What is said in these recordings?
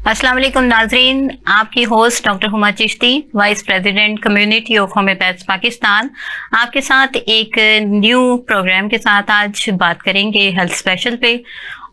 अस्सलाम वालेकुम नाजरीन, आपकी host doctor Huma Chishti, vice president community of homeopaths Pakistan, आपके साथ एक न्यू प्रोग्राम के साथ आज बात करेंगे हेल्थ स्पेशल पे।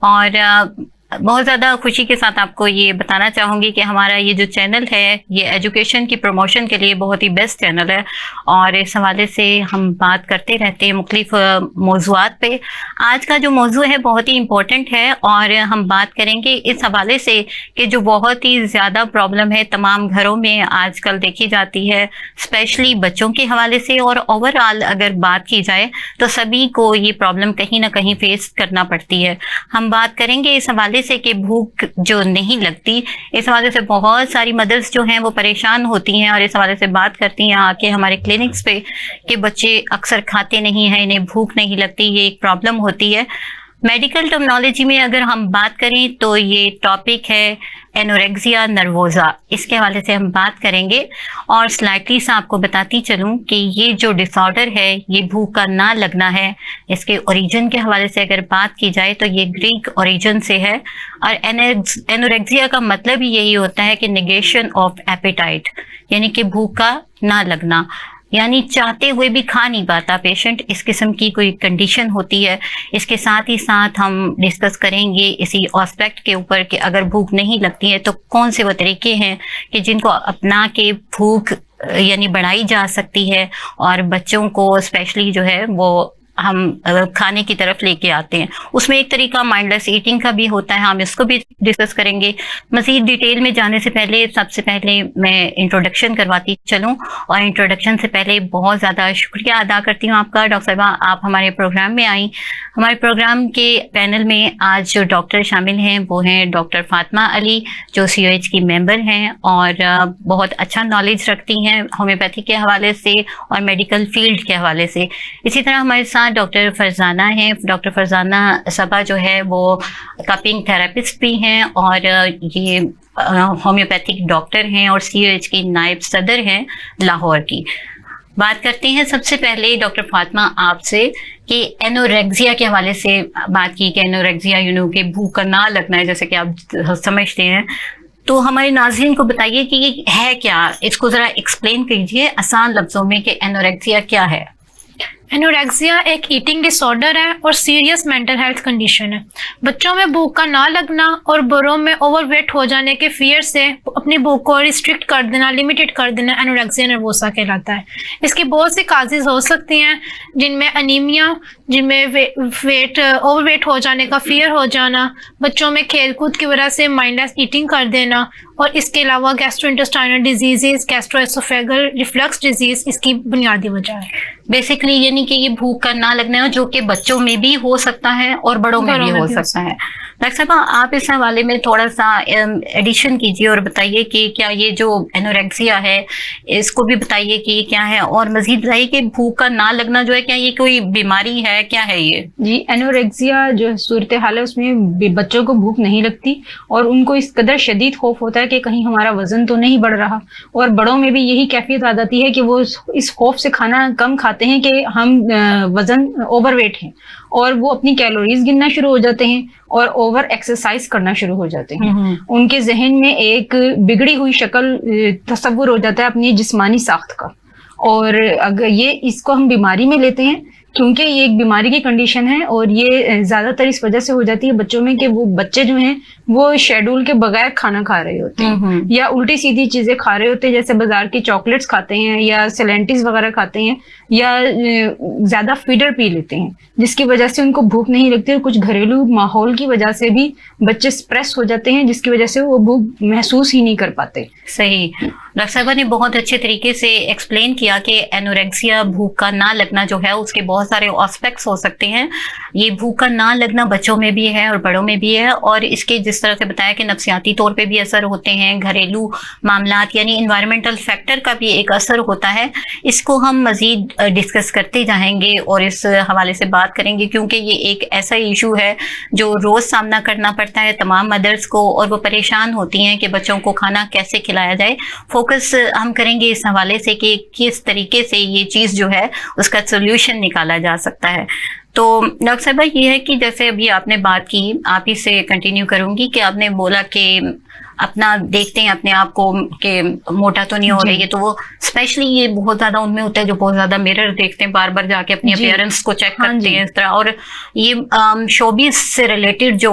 और बहुत ज़्यादा खुशी के साथ आपको ये बताना चाहूँगी कि हमारा ये जो चैनल है ये एजुकेशन की प्रमोशन के लिए बहुत ही बेस्ट चैनल है और इस हवाले से हम बात करते रहते हैं मुख्तलिफ मौज़ूआत पे। आज का जो मौजू है बहुत ही इम्पोर्टेंट है और हम बात करेंगे इस हवाले से कि जो बहुत ही ज़्यादा प्रॉब्लम है तमाम घरों में आजकल देखी जाती है, स्पेशली बच्चों के हवाले से और ओवरऑल अगर बात की जाए तो सभी को ये प्रॉब्लम कहीं ना कहीं फेस करना पड़ती है। हम बात करेंगे इस हवाले से कि भूख जो नहीं लगती, इस हवाले से बहुत सारी मदर्स जो हैं वो परेशान होती हैं और इस हवाले से बात करती हैं आके हमारे क्लिनिक्स पे कि बच्चे अक्सर खाते नहीं हैं, इन्हें भूख नहीं लगती, ये एक प्रॉब्लम होती है। मेडिकल टर्मिनोलॉजी में अगर हम बात करें तो ये टॉपिक है एनोरेक्सिया नर्वोसा, इसके हवाले से हम बात करेंगे। और स्लाइटली सा आपको बताती चलूं कि ये जो डिसऑर्डर है ये भूख का ना लगना है, इसके ओरिजिन के हवाले से अगर बात की जाए तो ये ग्रीक ओरिजिन से है और एनोरेक्सिया का मतलब ही यही होता है कि नेगेशन ऑफ एपेटाइट, यानी कि भूख का ना लगना, यानी चाहते हुए भी खा नहीं पाता पेशेंट, इस किस्म की कोई कंडीशन होती है। इसके साथ ही साथ हम डिस्कस करेंगे इसी एस्पेक्ट के ऊपर कि अगर भूख नहीं लगती है तो कौन से वो तरीके हैं कि जिनको अपना के भूख यानी बढ़ाई जा सकती है और बच्चों को स्पेशली जो है वो हम खाने की तरफ लेके आते हैं। उसमें एक तरीका माइंडलेस ईटिंग का भी होता है, हम इसको भी डिस्कस करेंगे। मज़ीद डिटेल में जाने से पहले सबसे पहले मैं इंट्रोडक्शन करवाती चलूं और इंट्रोडक्शन से पहले बहुत ज़्यादा शुक्रिया अदा करती हूं आपका डॉक्टर साहिबा, आप हमारे प्रोग्राम में आई। हमारे प्रोग्राम के पैनल में आज जो डॉक्टर शामिल हैं वो हैं डॉक्टर फातिमा अली, जो COH की मेंबर हैं और बहुत अच्छा नॉलेज रखती हैं होम्योपैथी के हवाले से और मेडिकल फील्ड के हवाले से। इसी तरह हमारे साथ डॉक्टर फरजाना हैं, डॉक्टर फरजाना सबा जो है वो कपिंग थेरेपिस्ट भी हैं और ये होम्योपैथिक डॉक्टर हैं और COH की नायब सदर हैं लाहौर की। बात करते हैं सबसे पहले डॉक्टर फातिमा आपसे कि एनोरेक्सिया के हवाले से बात की कि एनोरेक्सिया के भूख का ना लगना है, जैसे कि आप समझते हैं, तो हमारे नाज़रीन को बताइए कि ये है क्या, इसको ज़रा एक्सप्लेन कीजिए आसान लफ्ज़ों में कि एनोरेक्सिया क्या है। एनोरेक्सिया एक ईटिंग डिसऑर्डर है और सीरियस मेंटल हेल्थ कंडीशन है। बच्चों में भूख का ना लगना और बड़ों में ओवरवेट हो जाने के फियर से अपनी भूख को रिस्ट्रिक्ट कर देना, लिमिटेड कर देना एनोरेक्सिया नर्वोसा कहलाता है। इसकी बहुत सी काजेज हो सकती हैं, जिनमें अनीमिया, जिनमें वेट ओवरवेट हो जाने का फियर हो जाना, बच्चों में खेलकूद की वजह से माइंडलेस ईटिंग कर देना और इसके अलावा gastrointestinal diseases, gastroesophageal reflux disease इसकी बुनियादी वजह है। बेसिकली यानी कि ये भूख का ना लगना है जो कि बच्चों में भी हो सकता है और बड़ों में भी हो सकता है। डॉक्टर साहब, आप इस हवाले में थोड़ा सा एडिशन कीजिए और बताइए कि क्या ये जो एनोरेक्सिया है इसको भी बताइए कि ये क्या है और मजीद बताइए कि भूख का ना लगना जो है क्या ये कोई बीमारी है, क्या है ये? जी, एनोरेक्सिया जो सूरत हाल है उसमें बच्चों को भूख नहीं लगती और उनको इस कदर शदीद खौफ होता है कि कहीं हमारा वजन तो नहीं बढ़ रहा, और बड़ों में भी यही कैफियत आ जाती है कि वो इस खौफ से खाना कम खाते हैं कि हम वजन ओवरवेट हैं और वो अपनी कैलोरीज गिनना शुरू हो जाते हैं और ओवर एक्सरसाइज करना शुरू हो जाते हैं। उनके जहन में एक बिगड़ी हुई शक्ल तस्वुर हो जाता है अपनी जिस्मानी साख्त का, और अगर ये इसको हम बीमारी में लेते हैं क्योंकि ये एक बीमारी की कंडीशन है और ये ज्यादातर इस वजह से हो जाती है बच्चों में कि वो बच्चे जो हैं वो शेड्यूल के बगैर खाना खा रहे होते हैं या उल्टी सीधी चीजें खा रहे होते हैं, जैसे बाजार की चॉकलेट्स खाते हैं या सेलेंटिस वगैरह खाते हैं या ज्यादा फीडर पी लेते हैं, जिसकी वजह से उनको भूख नहीं लगती और कुछ घरेलू माहौल की वजह से भी बच्चे स्ट्रेस हो जाते हैं, जिसकी वजह से वो भूख महसूस ही नहीं कर पाते। सही, डॉक्टर साहबा ने बहुत अच्छे तरीके से एक्सप्लेन किया कि एनोरेक्सिया भूख का ना लगना जो है उसके बहुत सारे एस्पेक्ट्स हो सकते हैं। ये भूख का ना लगना बच्चों में भी है और बड़ों में भी है और इसके जिस तरह से बताया कि नफ्सियाती तौर पे भी असर होते हैं, घरेलू मामलात यानी इन्वायरमेंटल फैक्टर का भी एक असर होता है। इसको हम मजीद डिस्कस करते जाएंगे और इस हवाले से बात करेंगे क्योंकि ये एक ऐसा इशू है जो रोज सामना करना पड़ता है तमाम मदर्स को और वो परेशान होती हैं कि बच्चों को खाना कैसे खिलाया जाए। फोकस हम करेंगे इस हवाले से कि किस तरीके से ये चीज़ जो है उसका सोल्यूशन निकाला जा सकता है। तो डॉक्टर साहबा ये है कि जैसे अभी आपने बात की, आप ही से कंटिन्यू करूंगी कि आपने बोला कि अपना देखते हैं अपने आप को कि मोटा तो नहीं हो रही है, तो वो स्पेशली ये बहुत ज्यादा उनमें होता है जो बहुत ज्यादा मिरर देखते हैं, बार बार जाके अपनी अपीयरेंस को चेक करते हैं इस तरह। और ये शोबिस से रिलेटेड जो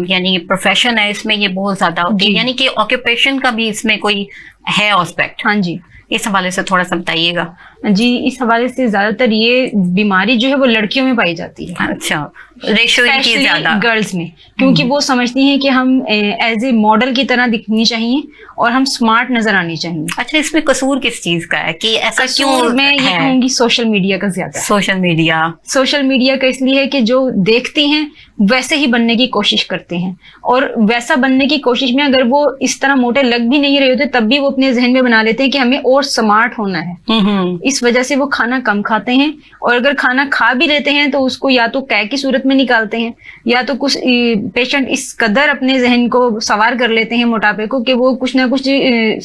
यानी प्रोफेशन है इसमें ये बहुत ज्यादा होती है, यानी कि ऑक्यूपेशन का भी इसमें कोई है एस्पेक्ट? हाँ जी, इस हवाले से थोड़ा सा बताइएगा। जी, इस हवाले से ज्यादातर ये बीमारी जो है वो लड़कियों में पाई जाती है। अच्छा, रेशियो इनकी ज्यादा गर्ल्स में, क्योंकि वो समझती हैं कि हम एज ए मॉडल की तरह दिखनी चाहिए और हम स्मार्ट नजर आनी चाहिए। अच्छा, इसमें कसूर किस चीज का है कि ऐसा क्यों? मैं ये कहूंगी सोशल मीडिया का ज्यादा। सोशल मीडिया का इसलिए है कि जो देखते हैं वैसे ही बनने की कोशिश करते हैं, और वैसा बनने की कोशिश में अगर वो इस तरह मोटे लग भी नहीं रहे होते तब भी वो अपने जहन में बना लेते हैं कि हमें और स्मार्ट होना है। इस वजह से वो खाना कम खाते हैं, और अगर खाना खा भी लेते हैं तो उसको या तो कैक की सूरत में निकालते हैं, या तो कुछ पेशेंट इस कदर अपने जहन को सवार कर लेते हैं मोटापे को कि वो कुछ ना कुछ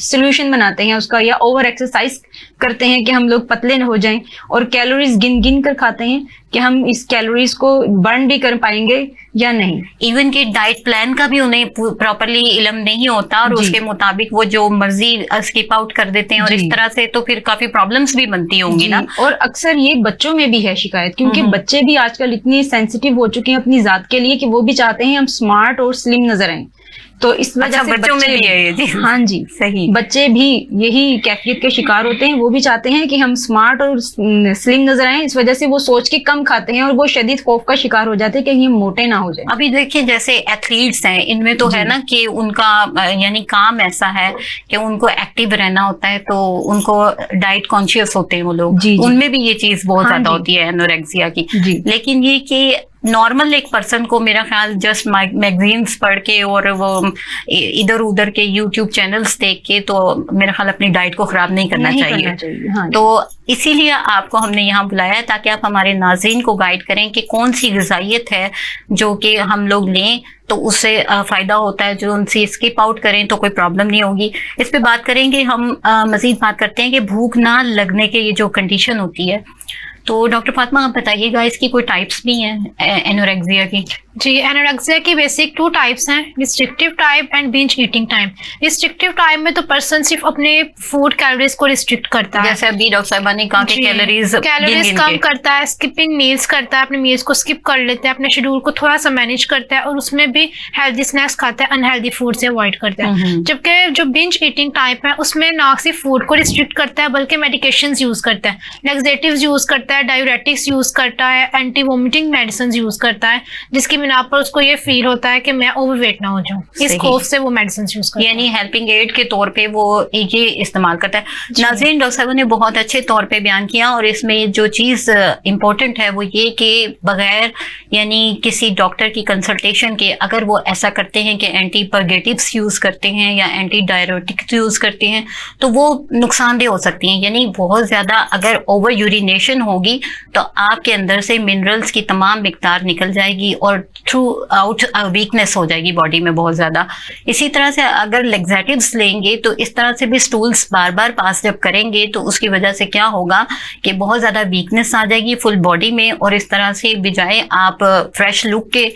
सोल्यूशन बनाते हैं उसका, या ओवर एक्सरसाइज करते हैं कि हम लोग पतले न हो जाएं, और कैलोरीज गिन गिन कर खाते हैं कि हम इस कैलोरीज को बर्न भी कर पाएंगे या नहीं। इवन कि डाइट प्लान का भी उन्हें प्रॉपरली इल्म नहीं होता, और उसके मुताबिक वो जो मर्जी स्किप आउट कर देते हैं, और इस तरह से तो फिर काफी प्रॉब्लम्स भी बनती होंगी ना। और अक्सर ये बच्चों में भी है शिकायत, क्योंकि बच्चे भी आजकल इतनी सेंसिटिव हो चुके हैं अपनी जात के लिए कि वो भी चाहते हैं हम स्मार्ट और स्लिम नजर आएं। तो इस वजह से बच्चों में भी है ये जी। हाँ जी, सही। बच्चे भी यही कैफियत के शिकार होते हैं, वो भी चाहते हैं कि हम स्मार्ट और स्लिम नजर आए, इस वजह से वो सोच के कम खाते हैं और वो शदीद खौफ का शिकार हो जाते हैं कि ये मोटे ना हो जाए। अभी देखिए जैसे एथलीट्स हैं, इनमें तो है ना कि उनका यानी काम ऐसा है कि उनको एक्टिव रहना होता है, तो उनको डाइट कॉन्शियस होते हैं वो लोग, उनमें भी ये चीज बहुत ज्यादा होती है एनोरेक्सिया की। लेकिन ये कि नॉर्मल एक पर्सन को मेरा ख्याल जस्ट मैगजीन्स पढ़ के और वो इधर उधर के यूट्यूब चैनल्स देख के तो मेरा ख्याल अपनी डाइट को खराब नहीं करना चाहिए। हाँ। तो इसीलिए आपको हमने यहाँ बुलाया है ताकि आप हमारे नाज़रीन को गाइड करें कि कौन सी ग़िज़ाइयत है जो कि हम लोग लें तो उससे फ़ायदा होता है, जो उनसे स्किप आउट करें तो कोई प्रॉब्लम नहीं होगी। इस पे बात करेंगे हम। मज़ीद बात करते हैं कि भूख ना लगने के ये जो कंडीशन होती है, तो डॉक्टर फातिमा आप बताइएगा इसकी कोई टाइप्स भी हैं एनोरेक्सिया की? जी, एनोरेक्सिया की बेसिक 2 टाइप्स हैं, restrictive type and binge eating type. Restrictive type में तो पर्सन सिर्फ अपने फूड कैलोरीज को रिस्ट्रिक्ट करता है, जैसे अभी डॉक्टर साहिबा ने कहा कि कैलोरीज कम करता है, स्किपिंग मील्स करता है, अपने मील्स को स्किप कर लेता है, अपने शेड्यूल को थोड़ा सा मैनेज करता है, और उसमें भी हेल्दी स्नैक्स खाता है, अनहेल्दी फूड से अवॉइड करता है। जबकि जो बिंज ईटिंग टाइप है उसमें ना सिर्फ फूड को रिस्ट्रिक्ट करता है बल्कि मेडिकेशन यूज करता है, लैक्सेटिव्स यूज करता है, डायूरेटिक्स यूज करता है, एंटी वोमिटिंग मेडिसिन यूज करता है, जिसकी बिना पर उसको ये फील होता है कि मैं ओवरवेट ना हो जाऊं, इस खौफ से वो मेडिसिन यूज करता है, यानी हेल्पिंग एड के तौर पे वो ये इस्तेमाल करता है। नाज़रीन, डॉक्टर साहब ने बहुत अच्छे तौर पे बयान किया, और इसमें जो चीज़ इम्पोर्टेंट है वो ये कि बगैर यानी किसी डॉक्टर की कंसल्टेशन के अगर वो ऐसा करते हैं कि एंटी परगेटिव्स यूज करते हैं या एंटी डायरेटिक्स यूज करते हैं तो वो नुकसानदेह हो सकती हैं। यानी बहुत ज्यादा अगर ओवर यूरिनेशन होगी तो आपके अंदर से मिनरल्स की तमाम मिकदार निकल जाएगी और थ्रू आउट वीकनेस हो जाएगी बॉडी में बहुत ज्यादा। इसी तरह से अगर लैक्सेटिव्स लेंगे तो इस तरह से भी स्टूल्स बार बार पास जब करेंगे तो उसकी वजह से क्या होगा कि बहुत ज्यादा वीकनेस आ जाएगी फुल बॉडी में, और इस तरह से बजाय आप फ्रेश लुक के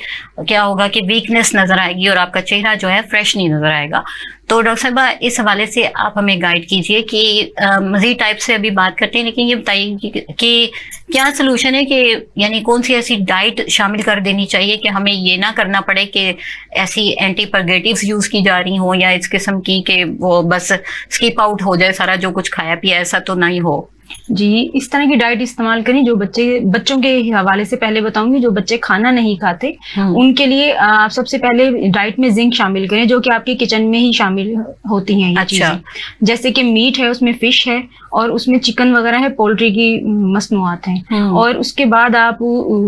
क्या होगा कि वीकनेस नजर आएगी और आपका चेहरा जो है फ्रेश नहीं नजर आएगा। तो डॉक्टर साहबा इस हवाले से आप हमें गाइड कीजिए कि मजीद टाइप से अभी बात करते हैं, लेकिन ये बताइए कि क्या सलूशन है कि यानी कौन सी ऐसी डाइट शामिल कर देनी चाहिए कि हमें ये ना करना पड़े कि ऐसी एंटी परगेटिव्स यूज की जा रही हो या इस किस्म की कि वो बस स्किप आउट हो जाए सारा जो कुछ खाया पिया, ऐसा तो नहीं हो। जी, इस तरह की डाइट इस्तेमाल करें जो बच्चों के हवाले से पहले बताऊंगी। जो बच्चे खाना नहीं खाते उनके लिए आप सबसे पहले डाइट में जिंक शामिल करें, जो कि आपके किचन में ही शामिल होती हैं ये चीजें। जैसे कि मीट है, उसमें फिश है और उसमें चिकन वगैरह है, पोल्ट्री की मसनूआत हैं। और उसके बाद आप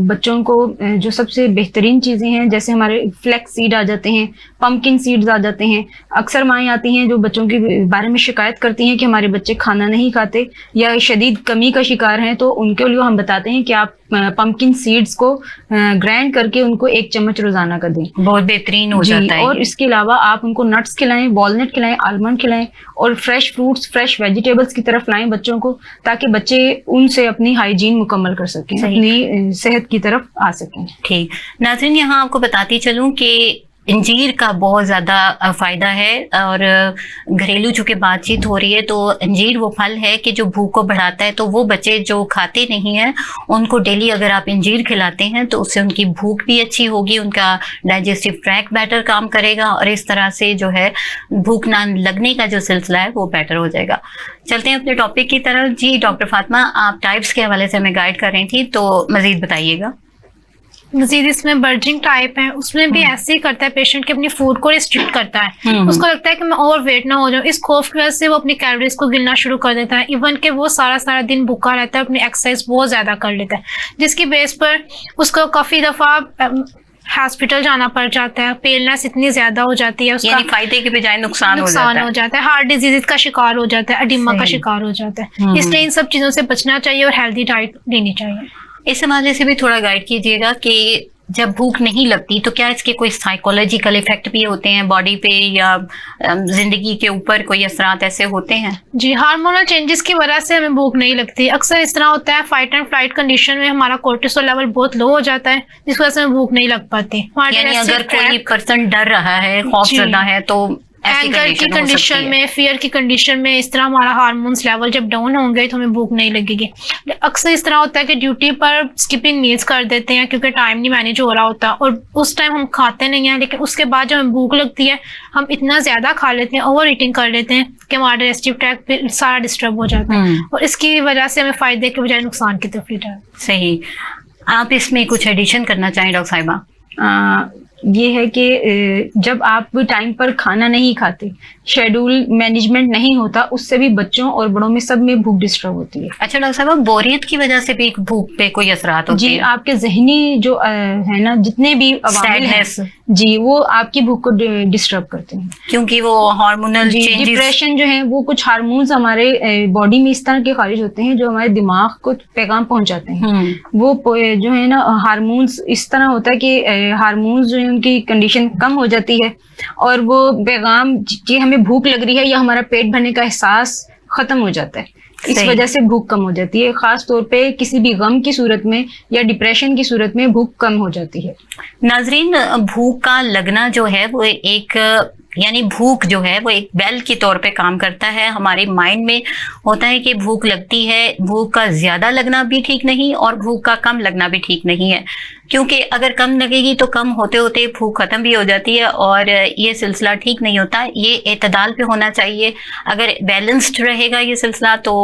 बच्चों को जो सबसे बेहतरीन चीजें हैं, जैसे हमारे फ्लैक्स सीड आ जाते हैं, पंपकिन सीड्स आ जाते हैं। अक्सर माएँ आती हैं जो बच्चों के बारे में शिकायत करती हैं कि हमारे बच्चे खाना नहीं खाते या शदीद कमी का शिकार हैं, तो उनके लिए हम बताते हैं कि आप पंपकिन सीड्स को ग्राइंड करके उनको 1 चम्मच रोजाना कर दें, बहुत बेहतरीन हो जाता है। और इसके अलावा आप उनको नट्स खिलाएं, वॉलनट खिलाएं, आलमंड खिलाएं और फ्रेश फ्रूट्स, फ्रेश वेजिटेबल्स की तरफ लाएं बच्चों को, ताकि बच्चे उनसे अपनी हाइजीन मुकम्मल कर सकें, अपनी सेहत की तरफ आ सकें। ठीक नाज़रीन, यहाँ आपको बताती चलूं कि अंजीर का बहुत ज़्यादा फ़ायदा है। और घरेलू चूँकि बातचीत हो रही है, तो अंजीर वो फल है कि जो भूख को बढ़ाता है। तो वो बच्चे जो खाते नहीं हैं उनको डेली अगर आप अंजीर खिलाते हैं तो उससे उनकी भूख भी अच्छी होगी, उनका डाइजेस्टिव ट्रैक बेटर काम करेगा और इस तरह से जो है भूख ना लगने का जो सिलसिला है वो बेटर हो जाएगा। चलते हैं अपने टॉपिक की तरफ। जी डॉक्टर फातिमा, आप टाइप्स के हवाले से हमें गाइड कर रही थी, तो मज़ीद बताइएगा। मजीद इसमें बर्जिंग टाइप है, उसमें भी ऐसे ही करता है पेशेंट कि अपनी फूड को रिस्ट्रिक्ट करता है। उसको लगता है कि मैं ओवर वेट ना हो जाऊं, इस खौफ की वजह से वो अपनी कैलोरीज को गिनना शुरू कर देता है। इवन कि वो सारा दिन भूखा रहता है, अपनी एक्सरसाइज बहुत ज्यादा कर लेता है, जिसकी बेस पर उसको काफी दफा हॉस्पिटल जाना पड़ जाता है। पेलनेस इतनी ज्यादा हो जाती है, उसका फायदे के बजाय नुकसान हो जाता है। हार्ट डिजीज का शिकार हो जाता है, एडिमा का शिकार हो जाता है। इसलिए इन सब चीजों से बचना चाहिए और हेल्दी डाइट लेनी चाहिए। इस हवाले से भी थोड़ा गाइड कीजिएगा कि जब भूख नहीं लगती तो क्या इसके कोई साइकोलॉजिकल इफेक्ट भी होते हैं बॉडी पे, या जिंदगी के ऊपर कोई असरात ऐसे होते हैं? जी, हार्मोनल चेंजेस की वजह से हमें भूख नहीं लगती। अक्सर इस तरह होता है, फाइट एंड फ्लाइट कंडीशन में हमारा कोर्टिसोल लेवल बहुत लो हो जाता है, जिस वजह से हमें भूख नहीं लग पाती। यानी अगर कोई पर्सन डर रहा है, खौफजदा है, तो एंगर की कंडीशन में, फियर की कंडीशन में इस तरह हमारा हार्मोन्स लेवल जब डाउन होंगे तो हमें भूख नहीं लगेगी। अक्सर इस तरह होता है कि ड्यूटी पर स्किपिंग मील्स कर देते हैं क्योंकि टाइम नहीं मैनेज हो रहा होता और उस टाइम हम खाते नहीं हैं, लेकिन उसके बाद जब हमें भूख लगती है हम इतना ज़्यादा खा लेते हैं, ओवर ईटिंग कर लेते हैं कि हमारा डाइजेस्टिव ट्रैक्ट सारा डिस्टर्ब हो जाता है और इसकी वजह से हमें फ़ायदे के बजाय नुकसान की तरफ लेता है। सही। आप इसमें कुछ एडिशन करना चाहें डॉक्टर साहिबा? ये है कि जब आप टाइम पर खाना नहीं खाते, शेड्यूल मैनेजमेंट नहीं होता, उससे भी बच्चों और बड़ों में सब में भूख डिस्टर्ब होती है। अच्छा डॉक्टर साहब, बोरियत की वजह से भी भूख पे कोई असरात होते हैं? जी, आपके जहनी जो है ना, जितने भी अवामिल हैं जी, वो आपकी भूख को डिस्टर्ब करते हैं, क्योंकि वो हार्मोनल चेंजेस, डिप्रेशन जो है, वो कुछ हार्मोन्स हमारे बॉडी में इस तरह के खारिज होते हैं जो हमारे दिमाग को पैगाम पहुंचाते हैं। वो जो है ना, हार्मोन्स इस तरह होता है कि हार्मोन्स जो है उनकी कंडीशन कम हो जाती है और वो पैगाम कि हमें भूख लग रही है या हमारा पेट भरने का एहसास खत्म हो जाता है। इस वजह से भूख कम हो जाती है, खास तौर पे किसी भी गम की सूरत में या डिप्रेशन की सूरत में भूख कम हो जाती है। नाजरीन, भूख का लगना जो है वो एक यानी भूख जो है वो एक बेल के तौर पे काम करता है। हमारे माइंड में होता है कि भूख लगती है, भूख का ज्यादा लगना भी ठीक नहीं और भूख का कम लगना भी ठीक नहीं है, क्योंकि अगर कम लगेगी तो कम होते होते भूख खत्म भी हो जाती है और ये सिलसिला ठीक नहीं होता। ये एतदाल पे होना चाहिए। अगर बैलेंस्ड रहेगा ये सिलसिला तो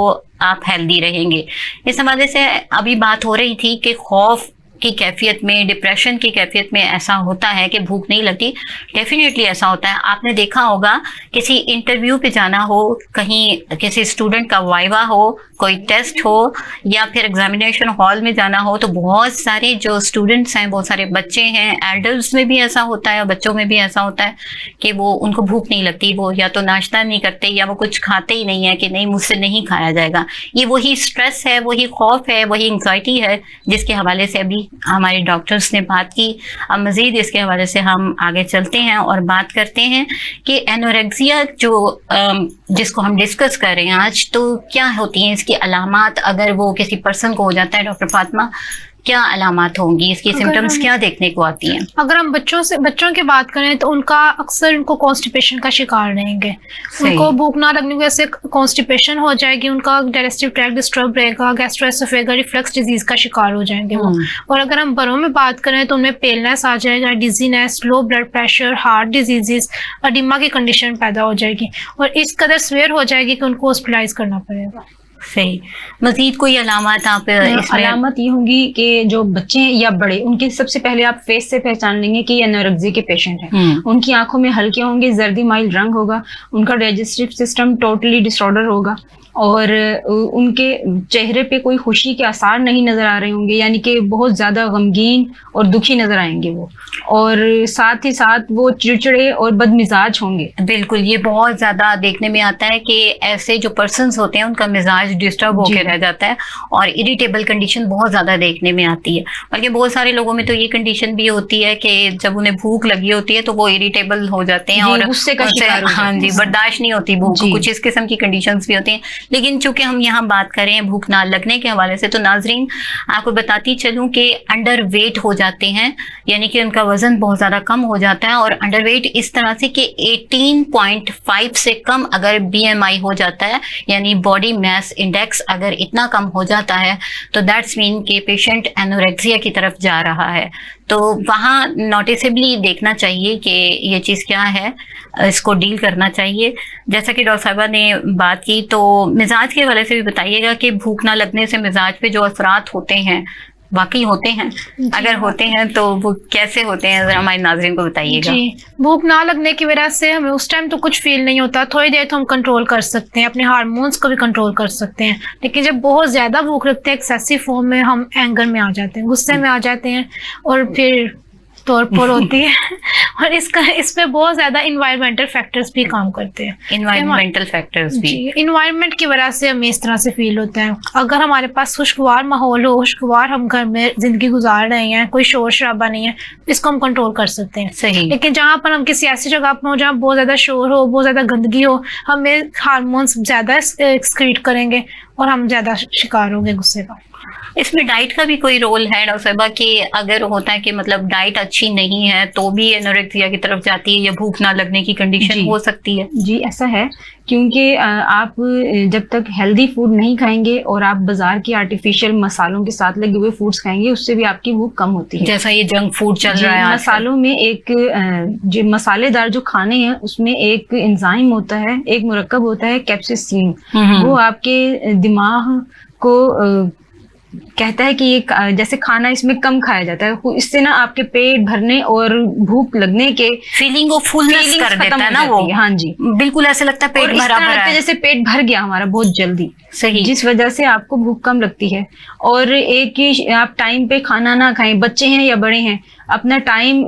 आप हेल्दी रहेंगे। इस हवाले से अभी बात हो रही थी कि खौफ की कैफियत में, डिप्रेशन की कैफियत में ऐसा होता है कि भूख नहीं लगती। डेफिनेटली ऐसा होता है। आपने देखा होगा किसी इंटरव्यू पे जाना हो, कहीं किसी स्टूडेंट का वाइवा हो, कोई टेस्ट हो या फिर एग्जामिनेशन हॉल में जाना हो, तो बहुत सारे जो स्टूडेंट्स हैं, बहुत सारे बच्चे हैं, एडल्ट्स में भी ऐसा होता है और बच्चों में भी ऐसा होता है कि वो उनको भूख नहीं लगती, वो या तो नाश्ता नहीं करते या वो कुछ खाते ही नहीं है कि नहीं मुझसे नहीं खाया जाएगा। ये वही स्ट्रेस है, वही खौफ है, वही एंग्जाइटी है जिसके हवाले से अभी हमारे डॉक्टर्स ने बात की। अब मजीद इसके हवाले से हम आगे चलते हैं और बात करते हैं कि एनोरेक्सिया जो जिसको हम डिस्कस कर रहे हैं आज, तो क्या होती हैं इसकी अलामात अगर वो किसी पर्सन को हो जाता है? डॉक्टर फातिमा, क्या अलामात होंगी इसकी, सिम्टम्स क्या देखने को आती हैं? अगर हम बच्चों की बात करें तो उनका अक्सर उनको कॉन्स्टिपेशन का शिकार रहेंगे। उनको भूख ना लगने की वजह से कॉन्स्टिपेशन हो जाएगी, उनका डाइजेस्टिव ट्रैक्ट डिस्टर्ब रहेगा, गैस्ट्रोएसोफेगल रिफ्लक्स डिजीज का शिकार हो जाएंगे वो। और अगर हम बड़ों में बात करें तो उनमें पेलनेस आ जाएगा, dizziness, low blood pressure, heart diseases, oedema की कंडीशन पैदा हो जाएगी और इस कदर सीवियर हो जाएगी कि उनको हॉस्पिटलाइज करना पड़ेगा। सही। मजीद कोई अलामत आप इसमें? अलामत ये होंगी कि जो बच्चे या बड़े, उनके सबसे पहले आप फेस से पहचान लेंगे कि ये एनोरेक्सिया के पेशेंट हैं। उनकी आंखों में हल्के होंगे, जर्दी माइल रंग होगा, उनका डाइजेस्टिव सिस्टम टोटली डिसऑर्डर होगा और उनके चेहरे पे कोई खुशी के आसार नहीं नजर आ रहे होंगे, यानी कि बहुत ज्यादा गमगीन और दुखी नजर आएंगे वो, और साथ ही साथ वो चिड़चिड़े और बदमिजाज होंगे। बिल्कुल, ये बहुत ज्यादा देखने में आता है कि ऐसे जो पर्सन्स होते हैं उनका मिजाज मिजाज डिस्टर्ब होकर रह जाता है और इरिटेबल कंडीशन बहुत ज्यादा देखने में आती है। बल्कि बहुत सारे लोगों में तो ये कंडीशन भी होती है कि जब उन्हें भूख लगी होती है तो वो इरिटेबल हो जाते हैं और गुस्से का शिकार हो जाते हैं। हाँ जी, बर्दाश्त नहीं होती भूख, कुछ इस किस्म की कंडीशंस भी होती हैं। लेकिन चूंकि हम यहाँ बात कर रहे हैं भूख ना लगने के हवाले से, तो नाजरीन आपको बताती चलूं कि अंडर वेट हो जाते हैं, यानी कि उनका वजन बहुत ज्यादा कम हो जाता है। और अंडर वेट इस तरह से कि 18.5 से कम अगर BMI हो जाता है, यानी बॉडी मास इंडेक्स अगर इतना कम हो जाता है, तो दैट्स मीन कि पेशेंट एनोरेक्सिया की तरफ जा रहा है। तो वहाँ नोटिसेबली देखना चाहिए कि ये चीज़ क्या है, इसको डील करना चाहिए। जैसा कि डॉक्टर साहबा ने बात की, तो मिजाज के हवाले से भी बताइएगा कि भूख ना लगने से मिजाज पे जो असरात होते हैं वाकई होते हैं, अगर होते हैं तो वो कैसे होते हैं, जरा हमारे नाज़रीन को बताइएगा। जी, भूख ना लगने की वजह से हमें उस टाइम तो कुछ फील नहीं होता, थोड़ी देर तो हम कंट्रोल कर सकते हैं, अपने हार्मोन्स को भी कंट्रोल कर सकते हैं। लेकिन जब बहुत ज़्यादा भूख लगती है, एक्सेसिव फॉर्म में, हम एंगर में आ जाते हैं, गुस्से में आ जाते हैं और फिर तौर पर होती है। और इस पे बहुत ज्यादा इन्वायरमेंटल फैक्टर्स भी काम करते हैं। इन्वायरमेंटल फैक्टर्स भी, इन्वायरमेंट की वजह से हमें इस तरह से फील होता है। अगर हमारे पास खुशगवार माहौल हो, खुशगवार हम घर में जिंदगी गुजार रहे हैं, कोई शोर शराबा नहीं है, इसको हम कंट्रोल कर सकते हैं। सही। लेकिन जहाँ पर हम किसी ऐसी जगह पर हो जहाँ बहुत ज्यादा शोर हो, बहुत ज्यादा गंदगी हो, हमें हार्मोन्स ज्यादा एक्सक्रीट करेंगे और हम ज्यादा शिकार होंगे गुस्से का। इसमें डाइट का भी कोई रोल है डॉक्टर साहबा, कि अगर होता है कि मतलब डाइट अच्छी नहीं है तो भी एनोरेक्सिया की तरफ जाती है या भूख ना लगने की कंडीशन हो सकती है? जी, ऐसा है, क्योंकि आप जब तक हेल्दी फूड नहीं खाएंगे और आप बाजार के आर्टिफिशियल मसालों के साथ लगे हुए फूड्स खाएंगे, उससे भी आपकी भूख कम होती है। जैसा ये जंक फूड चल रहा है मसालों में एक जो मसालेदार जो खाने हैं उसमें एक एंजाइम होता है, एक मुरक्कब होता है कैप्सिसिन, वो आपके दिमाग को कहता है कि ये जैसे खाना इसमें कम खाया जाता है, इससे ना आपके पेट भरने और भूख लगने के फीलिंग को फुलनेस कर देता है ना वो। हाँ जी, बिल्कुल ऐसे लगता है पेट भरा भरा है, जैसे पेट भर गया हमारा बहुत जल्दी। सही। जिस वजह से आपको भूख कम लगती है। और एक ही आप टाइम पे खाना ना खाएं, बच्चे हैं या बड़े हैं, अपना टाइम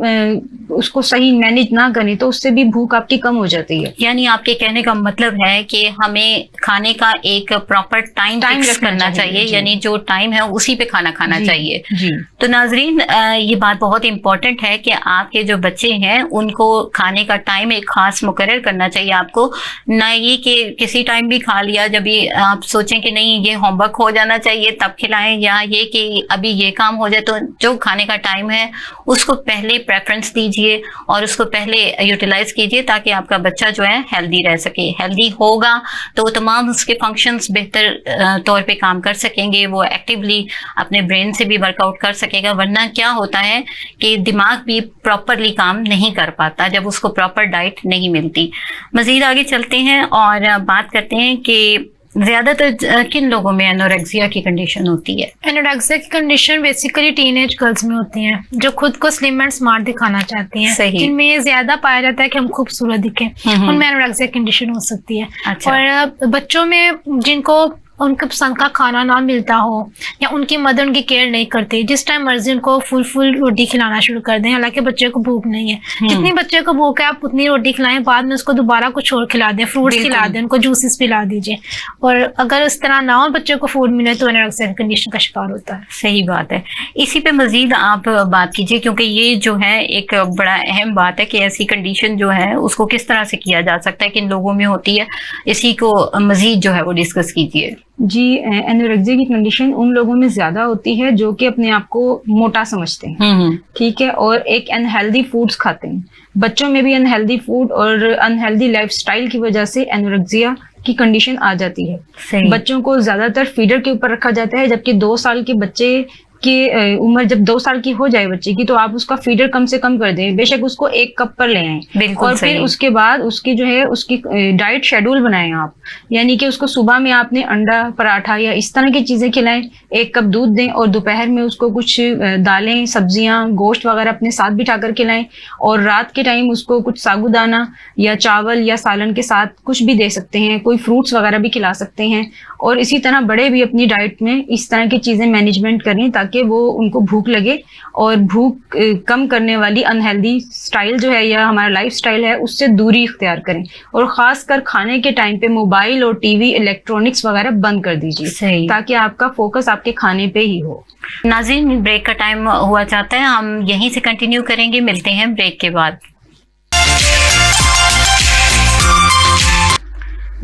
उसको सही मैनेज ना करें तो उससे भी भूख आपकी कम हो जाती है। यानी आपके कहने का मतलब है कि हमें खाने का एक प्रॉपर टाइम फिक्स करना चाहिए, यानी जो टाइम है उसी पे खाना खाना चाहिए। जी। तो नाजरीन ये बात बहुत इंपॉर्टेंट है कि आपके जो बच्चे हैं उनको खाने का टाइम एक खास मुकर्रर करना चाहिए। आपको ना ये कि किसी टाइम भी खा लिया, जब भी आप सोचें कि नहीं ये होमवर्क हो जाना चाहिए तब खिलाएं, या ये कि अभी ये काम हो जाए, तो जो खाने का टाइम है उसको पहले प्रेफरेंस दीजिए और उसको पहले यूटिलाइज कीजिए ताकि आपका बच्चा जो है हेल्दी रह सके। हेल्दी होगा तो तमाम उसके फंक्शंस बेहतर तौर पे काम कर सकेंगे, वो एक्टिवली अपने ब्रेन से भी वर्कआउट कर सकेगा। वरना क्या होता है कि दिमाग भी प्रॉपरली काम नहीं कर पाता जब उसको प्रॉपर डाइट नहीं मिलती। मजीद आगे चलते हैं और बात करते हैं कि ज्यादातर किन लोगों में एनोरेक्सिया की कंडीशन होती है? एनोरेक्सिया की कंडीशन बेसिकली टीनेज गर्ल्स में होती हैं जो खुद को स्लिम एंड स्मार्ट दिखाना चाहती हैं। सही। जिनमें ये ज्यादा पाया जाता है कि हम खूबसूरत दिखें, उनमें एनोरेक्सिया कंडीशन हो सकती है। अच्छा। और बच्चों में जिनको उनके पसंद का खाना ना मिलता हो या उनकी मदर उनकी केयर नहीं करती, जिस टाइम मर्जी उनको फुल रोटी खिलाना शुरू कर दें, हालांकि बच्चे को भूख नहीं है। जितनी बच्चे को भूख है आप उतनी रोटी खिलाएं, बाद में उसको दोबारा कुछ और खिला दें, फ्रूट्स खिला दें, उनको जूसेस पिला दीजिए। और अगर इस तरह ना हो बच्चे को फूड मिले तो एनोरेक्सिया कंडीशन का शिकार होता है। सही बात है। इसी पे मजीद आप बात कीजिए, क्योंकि ये जो है एक बड़ा अहम बात है कि ऐसी कंडीशन जो है उसको किस तरह से किया जा सकता है, किन लोगों में होती है, इसी को मजीद जो है वो डिस्कस कीजिए। जी, एनोरेक्सिया की कंडीशन उन लोगों में ज्यादा होती है जो कि अपने आप को मोटा समझते हैं, ठीक है, और एक अनहेल्दी फूड्स खाते हैं। बच्चों में भी अनहेल्दी फूड और अनहेल्दी लाइफस्टाइल की वजह से एनोरेक्सिया की कंडीशन आ जाती है। सही। बच्चों को ज्यादातर फीडर के ऊपर रखा जाता है, जबकि 2 साल के बच्चे की उम्र जब 2 साल की हो जाए बच्चे की, तो आप उसका फीडर कम से कम कर दें, बेशक उसको 1 कप पर ले आए, और फिर उसके बाद उसकी जो है उसकी डाइट शेड्यूल बनाएं आप, यानी कि उसको सुबह में आपने अंडा पराठा या इस तरह की चीजें खिलाएं, 1 कप दूध दें, और दोपहर में उसको कुछ दालें सब्जियां गोश्त वगैरह अपने साथ बिठा कर खिलाएं, और रात के टाइम उसको कुछ साबूदाना या चावल या सालन के साथ कुछ भी दे सकते हैं, कोई फ्रूट्स वगैरह भी खिला सकते हैं। और इसी तरह बड़े भी अपनी डाइट में इस तरह की चीजें मैनेजमेंट करें ताकि ताकि वो उनको भूख लगे और भूख कम करने वाली अनहेल्दी स्टाइल जो है या हमारा लाइफ स्टाइल है उससे दूरी इख्तियार करें, और खासकर खाने के टाइम पे मोबाइल और टीवी इलेक्ट्रॉनिक्स वगैरह बंद कर दीजिए ताकि आपका फोकस आपके खाने पे ही हो। नाज़रीन, ब्रेक का टाइम हुआ चाहता है, हम यहीं से कंटिन्यू करेंगे, मिलते हैं ब्रेक के बाद।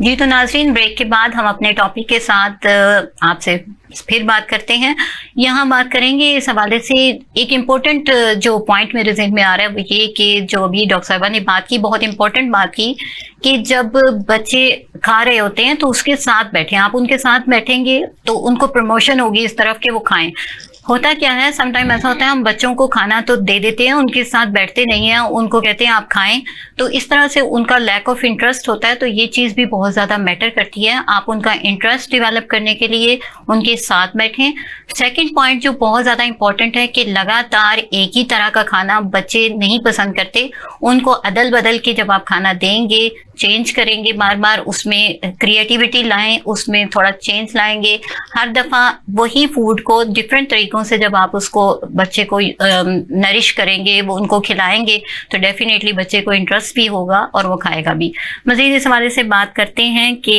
जी तो नाज़रीन, ब्रेक के बाद हम अपने टॉपिक के साथ आपसे फिर बात करते हैं। यहाँ बात करेंगे इस हवाले से, एक इम्पोर्टेंट जो पॉइंट मेरे जहन में आ रहा है वो ये कि जो अभी डॉक्टर साहिबा ने बात की, बहुत इम्पोर्टेंट बात की कि जब बच्चे खा रहे होते हैं तो उसके साथ बैठे, आप उनके साथ बैठेंगे तो उनको प्रमोशन होगी इस तरफ के वो खाएं। होता क्या है, समटाइम ऐसा होता है हम बच्चों को खाना तो दे देते हैं, उनके साथ बैठते नहीं हैं, उनको कहते हैं आप खाएं, तो इस तरह से उनका लैक ऑफ इंटरेस्ट होता है। तो ये चीज़ भी बहुत ज़्यादा मैटर करती है, आप उनका इंटरेस्ट डेवलप करने के लिए उनके साथ बैठें। सेकंड पॉइंट जो बहुत ज़्यादा इंपॉर्टेंट है कि लगातार एक ही तरह का खाना बच्चे नहीं पसंद करते, उनको अदल बदल के जब आप खाना देंगे, चेंज करेंगे, बार बार उसमें क्रिएटिविटी लाएं, उसमें थोड़ा चेंज लाएंगे, हर दफ़ा वही फूड को डिफरेंट तरीकों से जब आप उसको बच्चे को नरिश करेंगे, वो उनको खिलाएंगे, तो डेफिनेटली बच्चे को इंटरेस्ट भी होगा और वो खाएगा भी। मज़ीद इस हवाले से बात करते हैं कि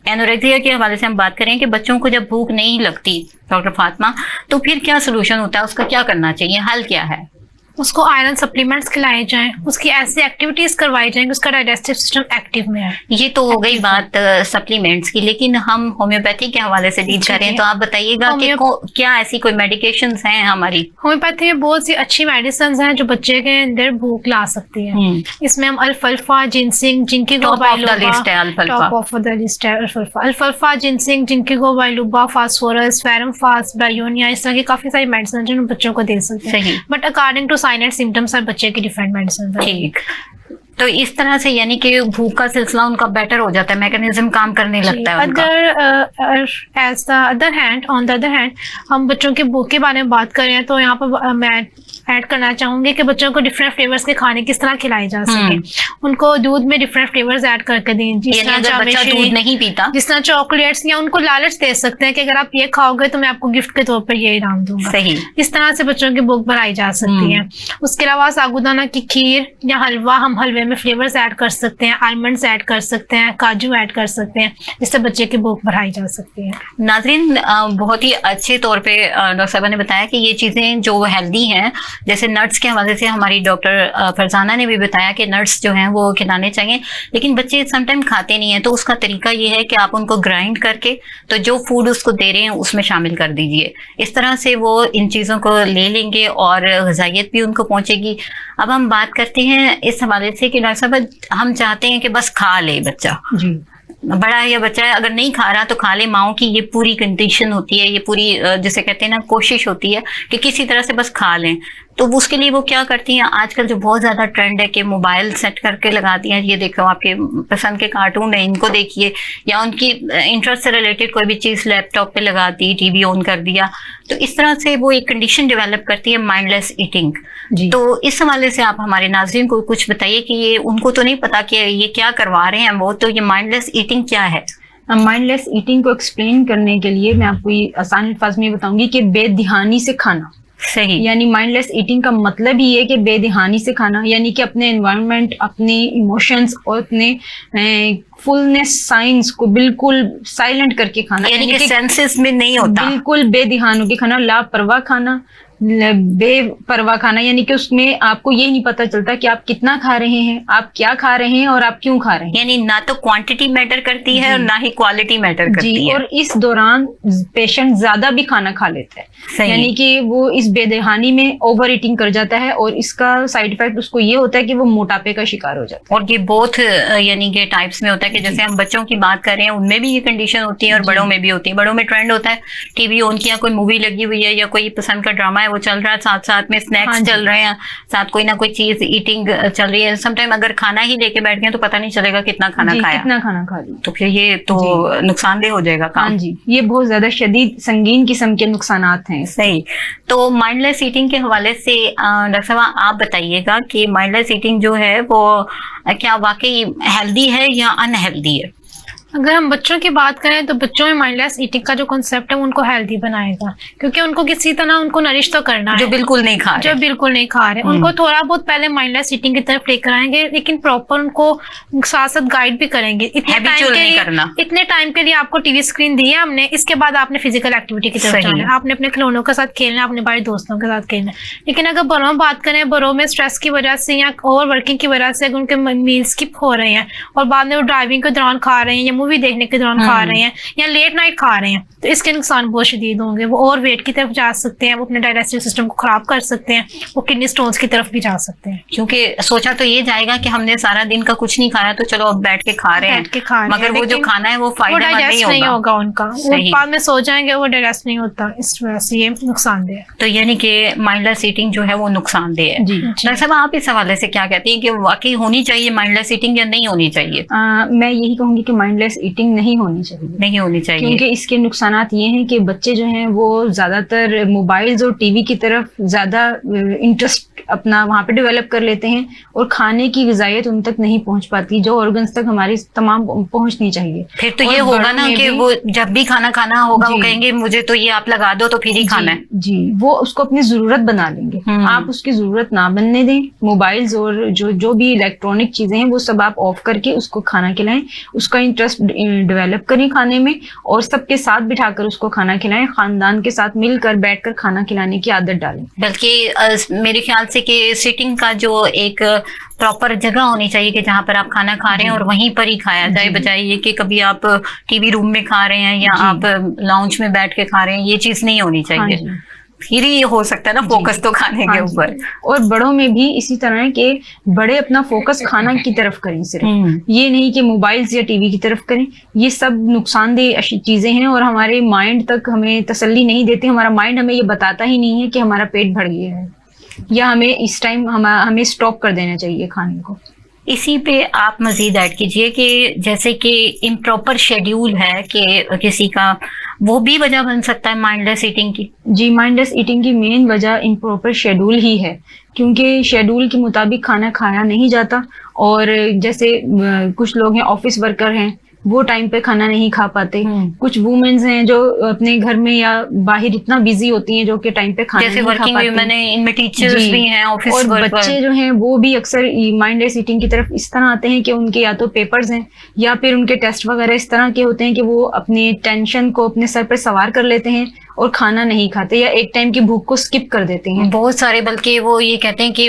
एनोरेक्सिया के हवाले से हम बात करें कि बच्चों को जब भूख नहीं लगती डॉक्टर फातिमा, तो फिर क्या सोल्यूशन होता है, उसका क्या करना चाहिए, हल क्या है? उसको आयरन सप्लीमेंट्स खिलाए जाएं, उसकी ऐसी एक्टिविटीज करवाई जाएं कि उसका डाइजेस्टिव सिस्टम एक्टिव में है। ये तो हो गई बात सप्लीमेंट्स की, लेकिन हम होम्योपैथी के हवाले से डील करें तो आप बताइएगा कि क्या ऐसी कोई मेडिकेशंस हैं हमारी? होम्योपैथी में बहुत सी अच्छी मेडिसिन हैं जो बच्चे के अंदर भूख ला सकती है। इसमें हम अल्फाल्फा, ginseng, जिंकिगो biloba, अल्फाल्फा, ginseng, जिंकिगो biloba, phosphorus, फेरमफास, बायोनिया, इस तरह की काफी सारी मेडिसिन जो बच्चों को दे सकते हैं। But according to sign and symptoms और बच्चे की डिफरेंट मेडिसिन। ठीक, तो इस तरह से यानी कि भूख का सिलसिला उनका बेटर हो जाता है, मैकेनिज्म काम करने लगता है उनका। ऑन द अदर हैंड हम बच्चों के भूख के बारे में बात करें तो यहाँ पर मैं ऐड करना चाहूंगी कि बच्चों को डिफरेंट फ्लेवर्स के खाने किस तरह खिलाए जा सके। उनको दूध में डिफरेंट फ्लेवर्स ऐड करके दें, जिस तरह बच्चा दूध नहीं पीता, जिस तरह चॉकलेट्स, या उनको लालच दे सकते हैं कि अगर आप ये खाओगे तो मैं आपको गिफ्ट के तौर पर ये इनाम दूंगा। सही, इस तरह से बच्चों की भूख बढ़ाई जा सकती है। उसके अलावा साबूदाना की खीर या हलवा, हम हलवे में फ्लेवर्स ऐड कर सकते हैं, आलमंड्स ऐड कर सकते हैं, काजू ऐड कर सकते हैं, जिससे बच्चे की भूख बढ़ाई जा सकती है। नाज़रीन, बहुत ही अच्छे तौर पे डॉक्टर साहबा ने बताया कि ये चीज़ें जो हेल्दी हैं, जैसे नट्स के हवाले से हमारी डॉक्टर फरजाना ने भी बताया कि नट्स जो हैं वो खिलाने चाहिए, लेकिन बच्चे समटाइम खाते नहीं हैं। तो उसका तरीका ये है कि आप उनको ग्राइंड करके तो जो फूड उसको दे रहे हैं उसमें शामिल कर दीजिए। इस तरह से वो इन चीज़ों को ले लेंगे और ग़िज़ाइयत भी उनको पहुँचेगी। अब हम बात करते हैं इस हवाले से कि डॉक्टर साहब, हम चाहते हैं कि बस खा ले बच्चा, जी बड़ा है या बच्चा है, अगर नहीं खा रहा तो खा ले। माओ की ये पूरी कंडीशन होती है, ये पूरी जिसे कहते हैं ना कोशिश होती है कि किसी तरह से बस खा लें। तो उसके लिए वो क्या करती हैं, आजकल जो बहुत ज़्यादा ट्रेंड है कि मोबाइल सेट करके लगाती हैं, ये देखो आपके पसंद के कार्टून है, इनको देखिए, या उनकी इंटरेस्ट से रिलेटेड कोई भी चीज़ लैपटॉप पे लगा दी, टीवी ऑन कर दिया। तो इस तरह से वो एक कंडीशन डेवलप करती है माइंडलेस ईटिंग। तो इस हवाले से आप हमारे नाज़रीन को कुछ बताइए कि ये उनको तो नहीं पता कि ये क्या करवा रहे हैं वो, तो ये माइंडलेस ईटिंग क्या है? माइंडलेस ईटिंग को एक्सप्लेन करने के लिए मैं आपको ये आसान अल्फाज में बताऊंगी कि बेध्यानी से खाना। सही, यानी माइंडलेस ईटिंग का मतलब ही है कि बेध्यानी से खाना, यानी कि अपने एनवायरनमेंट, अपने इमोशंस और अपने फुलनेस साइंस को बिल्कुल साइलेंट करके खाना, यानी कि सेंसेस में नहीं होता, बिल्कुल बेध्यान होकर खाना, लापरवाह खाना, बेपरवाह खाना, यानी कि उसमें आपको ये नहीं पता चलता कि आप कितना खा रहे हैं, आप क्या खा रहे हैं और आप क्यों खा रहे हैं। यानी ना तो क्वांटिटी मैटर करती है और ना ही क्वालिटी मैटर करती है। और इस दौरान पेशेंट ज्यादा भी खाना खा लेता है, यानी कि वो इस बेदहानी में ओवर ईटिंग कर जाता है और इसका साइड इफेक्ट उसको ये होता है कि वो मोटापे का शिकार हो जाता है। और ये बोथ यानी कि टाइप्स में होता है कि जैसे हम बच्चों की बात कर रहे हैं उनमें भी ये कंडीशन होती है और बड़ों में भी होती है। बड़ों में ट्रेंड होता है, टीवी ऑन किया, कोई मूवी लगी हुई है या कोई पसंद का ड्रामा वो चल रहा है, साथ साथ में स्नैक्स चल रहे हैं, साथ कोई ना कोई चीज ईटिंग चल रही है। समटाइम अगर खाना ही लेके बैठ गए तो पता नहीं चलेगा कितना खाना खाया, कितना खाना खा लिया, तो फिर ये तो नुकसानदेह हो जाएगा काम। हाँ जी, ये बहुत ज्यादा शदीद संगीन किस्म के नुकसानात हैं। सही, तो माइंडलेस ईटिंग के हवाले से डॉक्टर साहब आप बताइएगा कि माइंडलेस ईटिंग जो है वो क्या वाकई हेल्दी है या अनहेल्दी है? अगर हम बच्चों की बात करें तो बच्चों में माइंडलेस ईटिंग का जो कॉन्सेप्ट है वो उनको हेल्दी बनाएगा, क्योंकि उनको किसी तरह उनको नरिश तो करना है, जो बिल्कुल नहीं खा जो रहे। बिल्कुल नहीं खा रहे उनको थोड़ा बहुत पहले माइंडलेस ईटिंग की तरफ लेकर आएंगे, लेकिन प्रॉपर उनको साथ साथ गाइड भी करेंगे। Habitual नहीं करना। इतने टाइम के लिए आपको टीवी स्क्रीन दी है हमने, इसके बाद आपने फिजिकल एक्टिविटी की तरफ सही। जाना है, आपने अपने खिलौनों के साथ खेलना है, अपने बड़े दोस्तों के साथ खेलना है। लेकिन अगर बड़ों में बात करें, बड़ों में स्ट्रेस की वजह से या ओवर वर्किंग की वजह से अगर उनके मील स्किप हो रहे हैं और बाद में वो ड्राइविंग के दौरान खा रहे हैं या मूवी देखने के दौरान खा रहे हैं या लेट नाइट खा रहे हैं, तो इसके नुकसान बहुत शदीद होंगे। वो ओवर वेट की तरफ जा सकते हैं, वो अपने डाइजेस्टिव सिस्टम को खराब कर सकते हैं, वो किडनी स्टोन्स की तरफ भी जा सकते हैं। क्योंकि सोचा तो ये जाएगा कि हमने सारा दिन का कुछ नहीं खाया तो चलो अब बैठ के खा रहे बैठ के खा हैं, रहे मगर हैं, वो जो लेकिन खाना है वो वो फायदेमंद डाइजेस्ट नहीं होगा उनका, वो सही। बाद में सो जाएंगे, वो डाइजेस्ट नहीं होता, इस वजह से ये नुकसानदेह है। तो यानी कि माइंडलेस ईटिंग जो है वो नुकसानदेह है। जी। डॉक्टर साहब, आप इस हवाले से क्या कहती हैं कि वाकई होनी चाहिए माइंडलेस ईटिंग या नहीं होनी चाहिए? मैं यही कहूंगी कि माइंडलेस ईटिंग नहीं होनी चाहिए, नहीं होनी चाहिए। क्योंकि इसके नुकसानात ये हैं कि बच्चे जो हैं वो ज्यादातर मोबाइल्स और टीवी की तरफ ज्यादा इंटरेस्ट अपना वहाँ पे डेवलप कर लेते हैं और खाने की ग़िज़ाइयत उन तक नहीं पहुंच पाती, जो ऑर्गन्स तक हमारी तमाम पहुंचनी चाहिए। फिर तो और ये होगा बड़ों ना में कि भी- वो जब भी खाना खाना होगा वो जी। कहेंगे मुझे तो ये आप लगा दो तो फिर ही खाना है। जी, वो उसको अपनी जरूरत बना लेंगे। आप उसकी जरूरत ना बनने दें। मोबाइल्स और जो भी इलेक्ट्रॉनिक चीजें हैं वो सब आप ऑफ करके उसको खाना खिलाएं, उसका इंटरेस्ट डेवलप करें खाने में और सबके साथ बिठाकर उसको खाना खिलाएं, खानदान के साथ मिलकर बैठकर खाना खिलाने की आदत डालें। बल्कि मेरे ख्याल से कि सिटिंग का जो एक प्रॉपर जगह होनी चाहिए कि जहाँ पर आप खाना खा रहे हैं और वहीं पर ही खाया जाए, बजाय ये कि कभी आप टीवी रूम में खा रहे हैं या जी। आप लाउंज में बैठ के खा रहे हैं, ये चीज नहीं होनी हाँ चाहिए। जी। फिर ही हो सकता है ना फोकस तो खाने के हाँ जी। ऊपर। और बड़ों में भी इसी तरह है कि बड़े अपना फोकस खाना की तरफ करें, सिर्फ ये नहीं कि मोबाइल्स या टीवी की तरफ करें। ये सब नुकसानदेह चीजें हैं और हमारे माइंड तक हमें तसल्ली नहीं देते। हमारा माइंड हमें ये बताता ही नहीं है कि हमारा पेट भर गया है या हमें इस टाइम हमें स्टॉप कर देना चाहिए खाने को। इसी पे आप मजीद ऐड कीजिए कि जैसे कि इम्प्रॉपर शेड्यूल है कि किसी का, वो भी वजह बन सकता है माइंडलेस ईटिंग की। जी, माइंडलेस ईटिंग की मेन वजह इम्प्रॉपर शेड्यूल ही है, क्योंकि शेड्यूल के मुताबिक खाना खाया नहीं जाता। और जैसे कुछ लोग हैं ऑफिस वर्कर हैं, वो टाइम पे खाना नहीं खा पाते। कुछ वुमेन्स हैं जो अपने घर में या बाहर इतना बिजी होती हैं जो कि टाइम पे खाना जैसे नहीं खा वर्किंग पाती। वुमेन है, इनमें टीचर्स जी। भी हैं, ऑफिस और वर्कर। बच्चे जो हैं वो भी अक्सर माइंडलेस ईटिंग की तरफ इस तरह आते हैं कि उनके या तो पेपर्स हैं या फिर उनके टेस्ट वगैरह इस तरह के होते हैं कि वो अपनी टेंशन को अपने सर पे सवार कर लेते हैं और खाना नहीं खाते या एक टाइम की भूख को स्किप कर देते हैं। बहुत सारे, बल्कि वो ये कहते हैं कि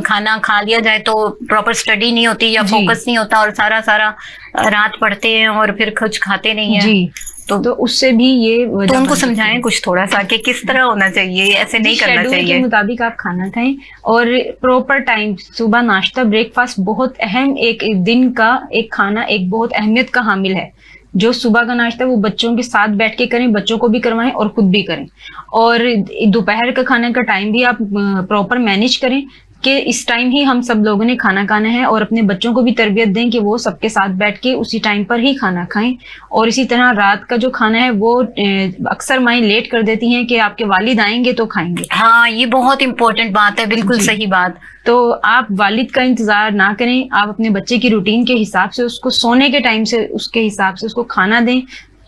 खाना खा लिया जाए तो प्रॉपर स्टडी नहीं होती या जी। फोकस नहीं होता और सारा रात पढ़ते हैं और फिर कुछ खाते नहीं है। जी, तो उससे भी ये वजह तो उनको बन सकती समझाएं है। कुछ थोड़ा सा कि किस तरह होना चाहिए, ऐसे नहीं करना शेड्यूल के चाहिए। मुताबिक आप खाना खाएं और प्रॉपर टाइम, सुबह नाश्ता, ब्रेकफास्ट बहुत अहम, एक दिन का एक खाना एक बहुत अहमियत का हामिल है। जो सुबह का नाश्ता वो बच्चों के साथ बैठ के करें, बच्चों को भी करवाएं और खुद भी करें। और दोपहर का खाने का टाइम भी आप प्रॉपर मैनेज करें कि इस टाइम ही हम सब लोगों ने खाना खाना है और अपने बच्चों को भी तरबियत दें कि वो सबके साथ बैठ के उसी टाइम पर ही खाना खाएं। और इसी तरह रात का जो खाना है वो अक्सर माएं लेट कर देती हैं कि आपके वालिद आएंगे तो खाएंगे। हाँ, ये बहुत इंपॉर्टेंट बात है, बिल्कुल जी। सही बात। तो आप वालिद का इंतजार ना करें, आप अपने बच्चे की रूटीन के हिसाब से उसको सोने के टाइम से उसके हिसाब से उसको खाना दें।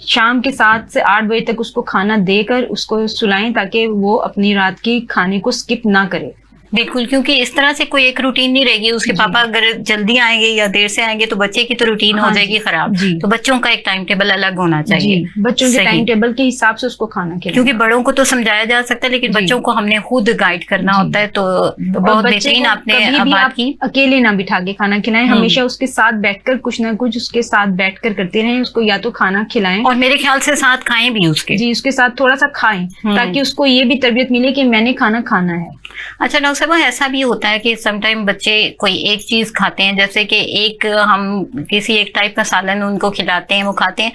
शाम के 7 से 8 बजे तक उसको खाना देकर उसको सुलाएं ताकि वो अपनी रात की खाने को स्किप ना करे। बिल्कुल, क्योंकि इस तरह से कोई एक रूटीन नहीं रहेगी। उसके पापा अगर जल्दी आएंगे या देर से आएंगे तो बच्चे की तो रूटीन हो हाँ जाएगी जी। खराब। जी। तो बच्चों का एक टाइम टेबल अलग होना चाहिए। जी, बच्चों के सही। टाइम टेबल के हिसाब से उसको खाना खिलाएं। क्योंकि बड़ों को तो समझाया जा सकता है लेकिन जी। बच्चों को हमने खुद गाइड करना जी। होता है। तो और बहुत बच्चे बेहतरीन को आपने कभी भी बात आप की। अकेले ना बिठा के खाना खिलाएं, हमेशा उसके साथ बैठकर कुछ ना कुछ उसके साथ बैठकर करते रहें। उसको या तो खाना खिलाएं और मेरे ख्याल से साथ खाएं भी उसके। जी, उसके साथ थोड़ा सा खाएं ताकि उसको ये भी तरबियत मिले कि मैंने खाना खाना है। अच्छा डॉक्टर साहब, ऐसा भी होता है कि समटाइम बच्चे कोई एक चीज खाते हैं, जैसे कि एक हम किसी एक टाइप का सालन उनको खिलाते हैं, वो खाते हैं,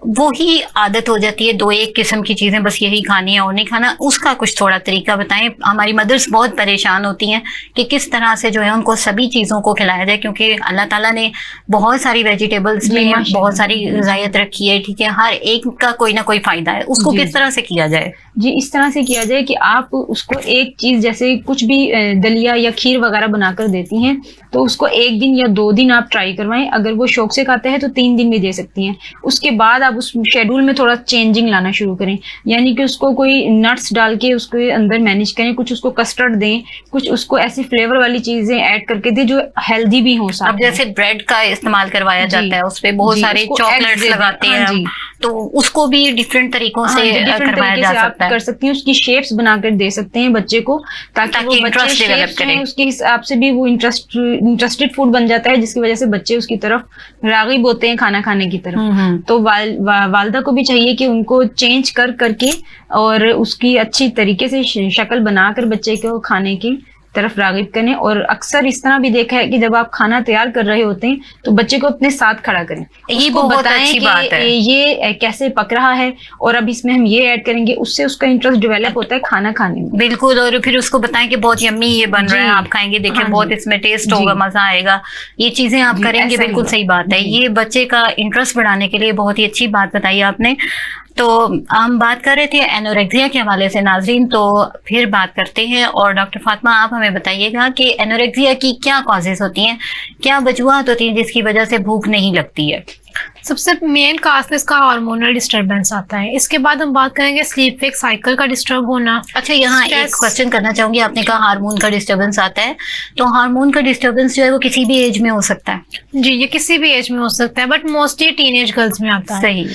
वो ही आदत हो जाती है, दो एक किस्म की चीजें बस यही खानी है और नहीं खाना, उसका कुछ थोड़ा तरीका बताएं। हमारी मदर्स बहुत परेशान होती हैं कि किस तरह से जो है उनको सभी चीजों को खिलाया जाए, क्योंकि अल्लाह ताला ने बहुत सारी वेजिटेबल्स में बहुत सारी ग़िज़ायत रखी है, ठीक है, हर एक का कोई ना कोई फायदा है, उसको किस तरह से किया जाए? जी, इस तरह से किया जाए कि आप उसको एक चीज जैसे कुछ भी दलिया या खीर वगैरह बनाकर देती हैं तो उसको 1 दिन या 2 दिन आप ट्राई करवाएं। अगर वो शौक से खाता है तो 3 दिन भी दे सकती हैं। उसके बाद आप उस शेड्यूल में थोड़ा चेंजिंग लाना शुरू करें, यानी कि उसको कोई नट्स डाल के उसके अंदर मैनेज करें, कुछ उसको कस्टर्ड दें, कुछ उसको ऐसी फ्लेवर वाली चीजें ऐड करके दें जो हेल्दी भी हो। अब जैसे ब्रेड का इस्तेमाल करवाया जाता है, उसपे बहुत सारे चॉकलेट्स लगाते हैं, तो उसको भी डिफरेंट तरीकों से करवाया जा सकता है। कर सकती हैं, उसकी शेप्स बनाकर दे सकते हैं बच्चे को, ताकि वो इंटरेस्ट डेवलप करे। उसके हिसाब से भी वो इंटरेस्टेड फूड बन जाता है, जिसकी वजह से बच्चे उसकी तरफ रागिब होते हैं खाना खाने की तरफ। तो वालदा को भी चाहिए कि उनको चेंज करके और उसकी अच्छी तरीके से शक्ल बनाकर बच्चे को खाने की तरफ रागिब करें। और अक्सर इस तरह भी देखा है कि जब आप खाना तैयार कर रहे होते हैं तो बच्चे को अपने साथ खड़ा करें, ये बहुत अच्छी बात है, ये कैसे पक रहा है और अब इसमें हम ये ऐड करेंगे, उससे उसका इंटरेस्ट डेवलप होता है खाना खाने में। बिल्कुल, और फिर उसको बताएं कि बहुत यम्मी ये बन रहा है, आप खाएंगे, देखिए बहुत इसमें टेस्ट होगा, मजा आएगा, ये चीजें आप करेंगे। बिल्कुल सही बात है, ये बच्चे का इंटरेस्ट बढ़ाने के लिए बहुत ही अच्छी बात बताई आपने। तो हम बात कर रहे थे एनोरेक्सिया के हवाले से नाजरीन, तो फिर बात करते हैं। और डॉक्टर फातिमा, आप हमें बताइएगा कि एनोरेक्सिया की क्या कॉजेज होती हैं, क्या वजूहत होती हैं जिसकी वजह से भूख नहीं लगती है? सबसे मेन काज इसका हार्मोनल डिस्टरबेंस आता है। इसके बाद हम बात करेंगे स्लीप वेक साइकिल का डिस्टर्ब होना। अच्छा, यहाँ एक क्वेश्चन करना चाहूंगी, आपने कहा हार्मोन का डिस्टरबेंस आता है, तो हार्मोन का डिस्टरबेंस जो है वो किसी भी एज में हो सकता है? जी, ये किसी भी एज में हो सकता है, बट मोस्टली टीनेज गर्ल्स में आता है। सही,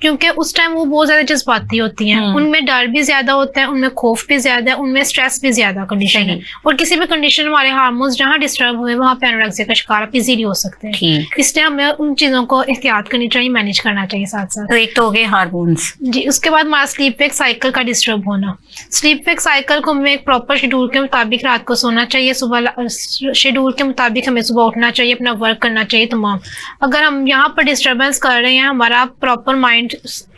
क्योंकि उस टाइम वो बहुत ज्यादा जज्बाती होती हैं, उनमें डर भी ज्यादा होता है, उनमें खौफ भी ज्यादा है, उनमें स्ट्रेस भी ज्यादा कंडीशन है, और किसी भी कंडीशन हमारे हार्मोन्स जहाँ डिस्टर्ब हुए वहाँ पे एनोरेक्सिया का शिकार आप इजीली हो सकते हैं। इसलिए हमें उन चीजों को एहतियात करनी चाहिए, मैनेज करना चाहिए साथ साथ। तो एक तो हो गए हार्मोन्स जी, उसके बाद हमारा स्लीप वेक साइकिल का डिस्टर्ब होना। स्लीप वेक साइकिल को हमें एक प्रॉपर शेड्यूल के मुताबिक रात को सोना चाहिए, सुबह शेड्यूल के मुताबिक हमें सुबह उठना चाहिए, अपना वर्क करना चाहिए तमाम। अगर हम यहाँ पर डिस्टर्बेंस कर रहे हैं, हमारा प्रॉपर माइंड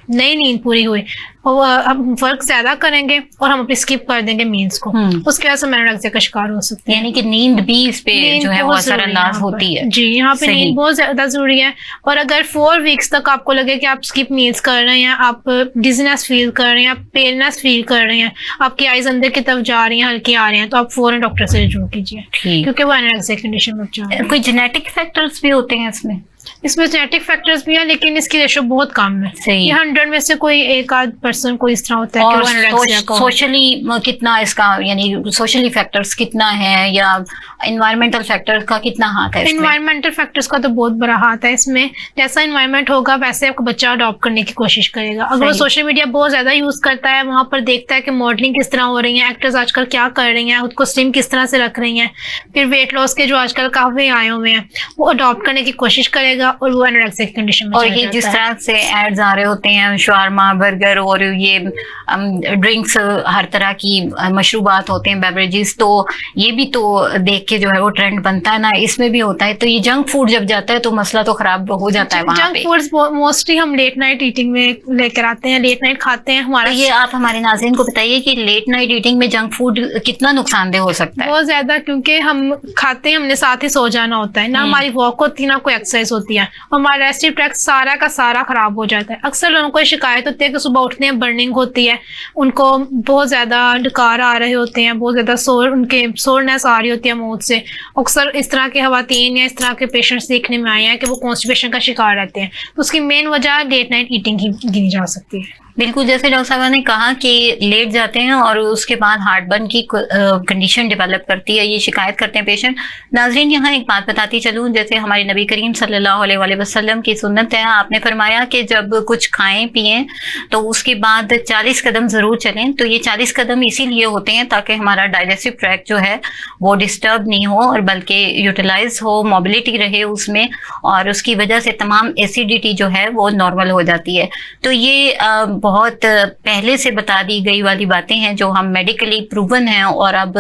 नई नींद पूरी हुई और हम वर्क ज्यादा करेंगे और हम अपनी स्किप कर देंगे मील्स को, उसकी वजह से एनोरेक्सिया का शिकार हो सकते हैं। यानी कि नींद भी इस पे जो है वो असरअंदाज होती है। जी, यहाँ पे नींद बहुत ज्यादा जरूरी है। और अगर 4 वीक्स तक आपको लगे कि आप स्किप मील्स कर रहे हैं, आप डिजीनेस फील कर रहे हैं, आप पेलनेस फील कर रहे हैं, आपकी आईज अंदर की तरफ जा रही हैं, हल्की आ रही हैं, तो आप फौरन डॉक्टर से रजू कीजिए, क्योंकि वो एनोरेक्सिया कंडीशन में जा रहे हैं। कोई जेनेटिक फैक्टर्स भी होते हैं इसमें? इसमें जेनेटिक फैक्टर्स भी हैं, लेकिन इसकी रेशो बहुत कम है। ये 100 में से कोई एक आध पर्सन को इस तरह होता है कि वो एनोरेक्सिया का। सोशली कितना इसका, यानी सोशली फैक्टर्स कितना है या एनवायरमेंटल फैक्टर्स का कितना हाथ है इसमें? एनवायरमेंटल फैक्टर्स का तो बहुत बड़ा हाथ है इसमें। जैसा एनवायरमेंट होगा वैसे आपका बच्चा अडॉप्ट करने की कोशिश करेगा। अगर वो सोशल मीडिया बहुत ज्यादा यूज करता है, वहां पर देखता है कि मॉडलिंग किस तरह हो रही है, एक्टर्स आजकल क्या कर रही हैं, खुद को स्लिम किस तरह से रख रही हैं, फिर वेट लॉस के जो आजकल काफी आए हुए हैं, वो अडॉप्ट करने की कोशिश करेगा और वो एनोरेक्सिया की कंडीशन में। और ये जिस तरह से एड्स आ रहे होते हैं, शवारमा, बर्गर और ये ड्रिंक्स, हर तरह की मशरूबात होते हैं, बेवरेजेस, तो ये भी तो देख के जो है वो ट्रेंड बनता है ना, इसमें भी होता है। तो ये जंक फूड जब जाता है तो मसला तो खराब हो जाता है वहाँ पे। जंक फूड्स मोस्टली हम लेट नाइट ईटिंग में लेकर आते हैं, लेट नाइट खाते हैं हमारा। ये आप हमारे नाज़रीन को बताइए कि लेट नाइट ईटिंग में जंक फूड कितना नुकसानदेह हो सकता है? बहुत ज्यादा, क्योंकि हम खाते हैं, हमने साथ ही सो जाना होता है ना, हमारी वॉक होती है ना कोई एक्सरसाइज होती है, हमारा डाइजेस्टिव ट्रैक्ट सारा का सारा खराब हो जाता है। अक्सर लोगों को शिकायत होती है कि सुबह उठते हैं बर्निंग होती है, उनको बहुत ज्यादा डकार आ रहे होते हैं, बहुत ज्यादा उनके सोरनेस आ रही होती है मुंह से। अक्सर इस तरह के खवातीन या इस तरह के पेशेंट्स देखने में आए हैं कि वो कॉन्स्टिपेशन का शिकार रहते हैं, तो उसकी मेन वजह लेट नाइट ईटिंग ही गिनी जा सकती है। बिल्कुल, जैसे डॉक्टर साहब ने कहा कि लेट जाते हैं और उसके बाद हार्ट बर्न की कंडीशन डेवलप करती है, ये शिकायत करते हैं पेशेंट। नाजरीन, यहाँ एक बात बताती चलूँ, जैसे हमारे नबी करीम सल्लल्लाहु अलैहि वसल्लम की सुन्नत है, आपने फरमाया कि जब कुछ खाएं पिएं तो उसके बाद 40 कदम जरूर चलें। तो ये 40 कदम इसीलिए होते हैं ताकि हमारा डाइजेस्टिव ट्रैक्ट जो है वो डिस्टर्ब नहीं हो और बल्कि यूटिलाइज हो, मोबिलिटी रहे उसमें, और उसकी वजह से तमाम एसिडिटी जो है वो नॉर्मल हो जाती है। तो ये बहुत पहले से बता दी गई वाली बातें हैं जो हम मेडिकली प्रूवन हैं, और अब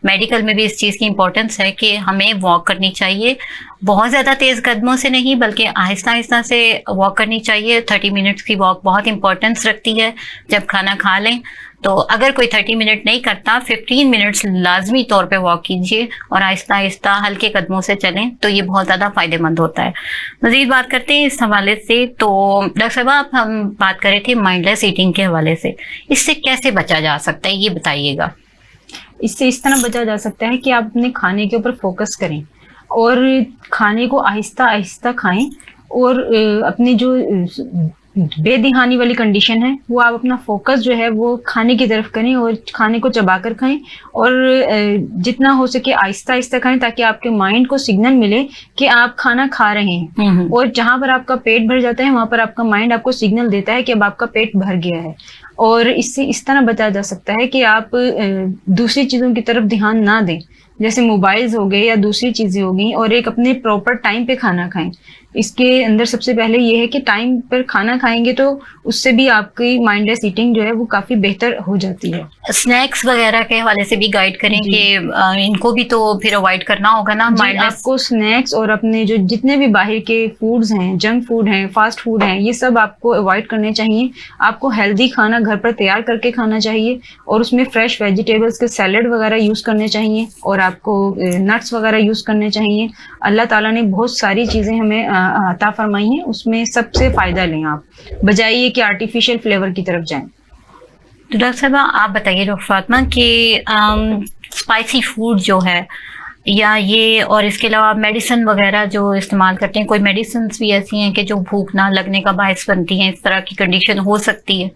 मेडिकल में भी इस चीज़ की इम्पोर्टेंस है कि हमें वॉक करनी चाहिए। बहुत ज़्यादा तेज़ कदमों से नहीं, बल्कि आहिस्ता आहिस्ता से वॉक करनी चाहिए। 30 मिनट्स की वॉक बहुत इंपॉर्टेंस रखती है जब खाना खा लें। तो अगर कोई 30 मिनट नहीं करता, 15 मिनट्स लाजमी तौर पे वॉक कीजिए और आहिस्ता आहिस्ता हल्के कदमों से चलें, तो ये बहुत ज़्यादा फ़ायदेमंद होता है। मज़ीद बात करते हैं इस हवाले से। तो डॉक्टर साहब, आप हम बात कर रहे थे माइंडलेस ईटिंग के हवाले से, इससे कैसे बचा जा सकता है, ये बताइएगा। इससे इस तरह बचा जा सकता है कि आप अपने खाने के ऊपर फोकस करें और खाने को आहिस्ता आहिस्ता खाएं, और अपनी जो बेदिहानी वाली कंडीशन है वो आप अपना फोकस जो है वो खाने की तरफ करें और खाने को चबाकर खाएं, और जितना हो सके आहिस्ता आहिस्ता खाएं, ताकि आपके माइंड को सिग्नल मिले कि आप खाना खा रहे हैं। और जहां पर आपका पेट भर जाता है वहां पर आपका माइंड आपको सिग्नल देता है कि अब आपका पेट भर गया है। और इससे इस तरह बचा जा सकता है कि आप दूसरी चीज़ों की तरफ ध्यान ना दें, जैसे मोबाइल्स हो गए या दूसरी चीज़ें हो गई, और एक अपने प्रॉपर टाइम पे खाना खाएं। इसके अंदर सबसे पहले ये है कि टाइम पर खाना खाएंगे तो उससे भी आपकी माइंडलेस ईटिंग जो है वो काफ़ी बेहतर हो जाती है। स्नैक्स वगैरह के हवाले से भी गाइड करें कि इनको भी तो फिर अवॉइड करना होगा ना माइंडलेस। आपको स्नैक्स और अपने जो जितने भी बाहर के फूड्स हैं, जंक फूड हैं, फास्ट फूड हैं, ये सब आपको अवॉइड करने चाहिए। आपको हेल्दी खाना घर पर तैयार करके खाना चाहिए, और उसमें फ्रेश वेजिटेबल्स के सैलेड वगैरह यूज़ करने चाहिए, और आपको नट्स वगैरह यूज़ करने चाहिए। अल्लाह ताला ने बहुत सारी चीज़ें हमें अता फरमाई हैं, उसमें सबसे फ़ायदा लें आप, बजाय ये कि आर्टिफिशियल फ्लेवर की तरफ जाएं। तो डॉक्टर साहब, आप बताइए डॉक्टर फातिमा कि स्पाइसी फूड जो है या ये, और इसके अलावा मेडिसिन वगैरह जो इस्तेमाल करते हैं, कोई मेडिसिन भी ऐसी हैं कि जो भूख ना लगने का बायस बनती हैं, इस तरह की कंडीशन हो सकती है?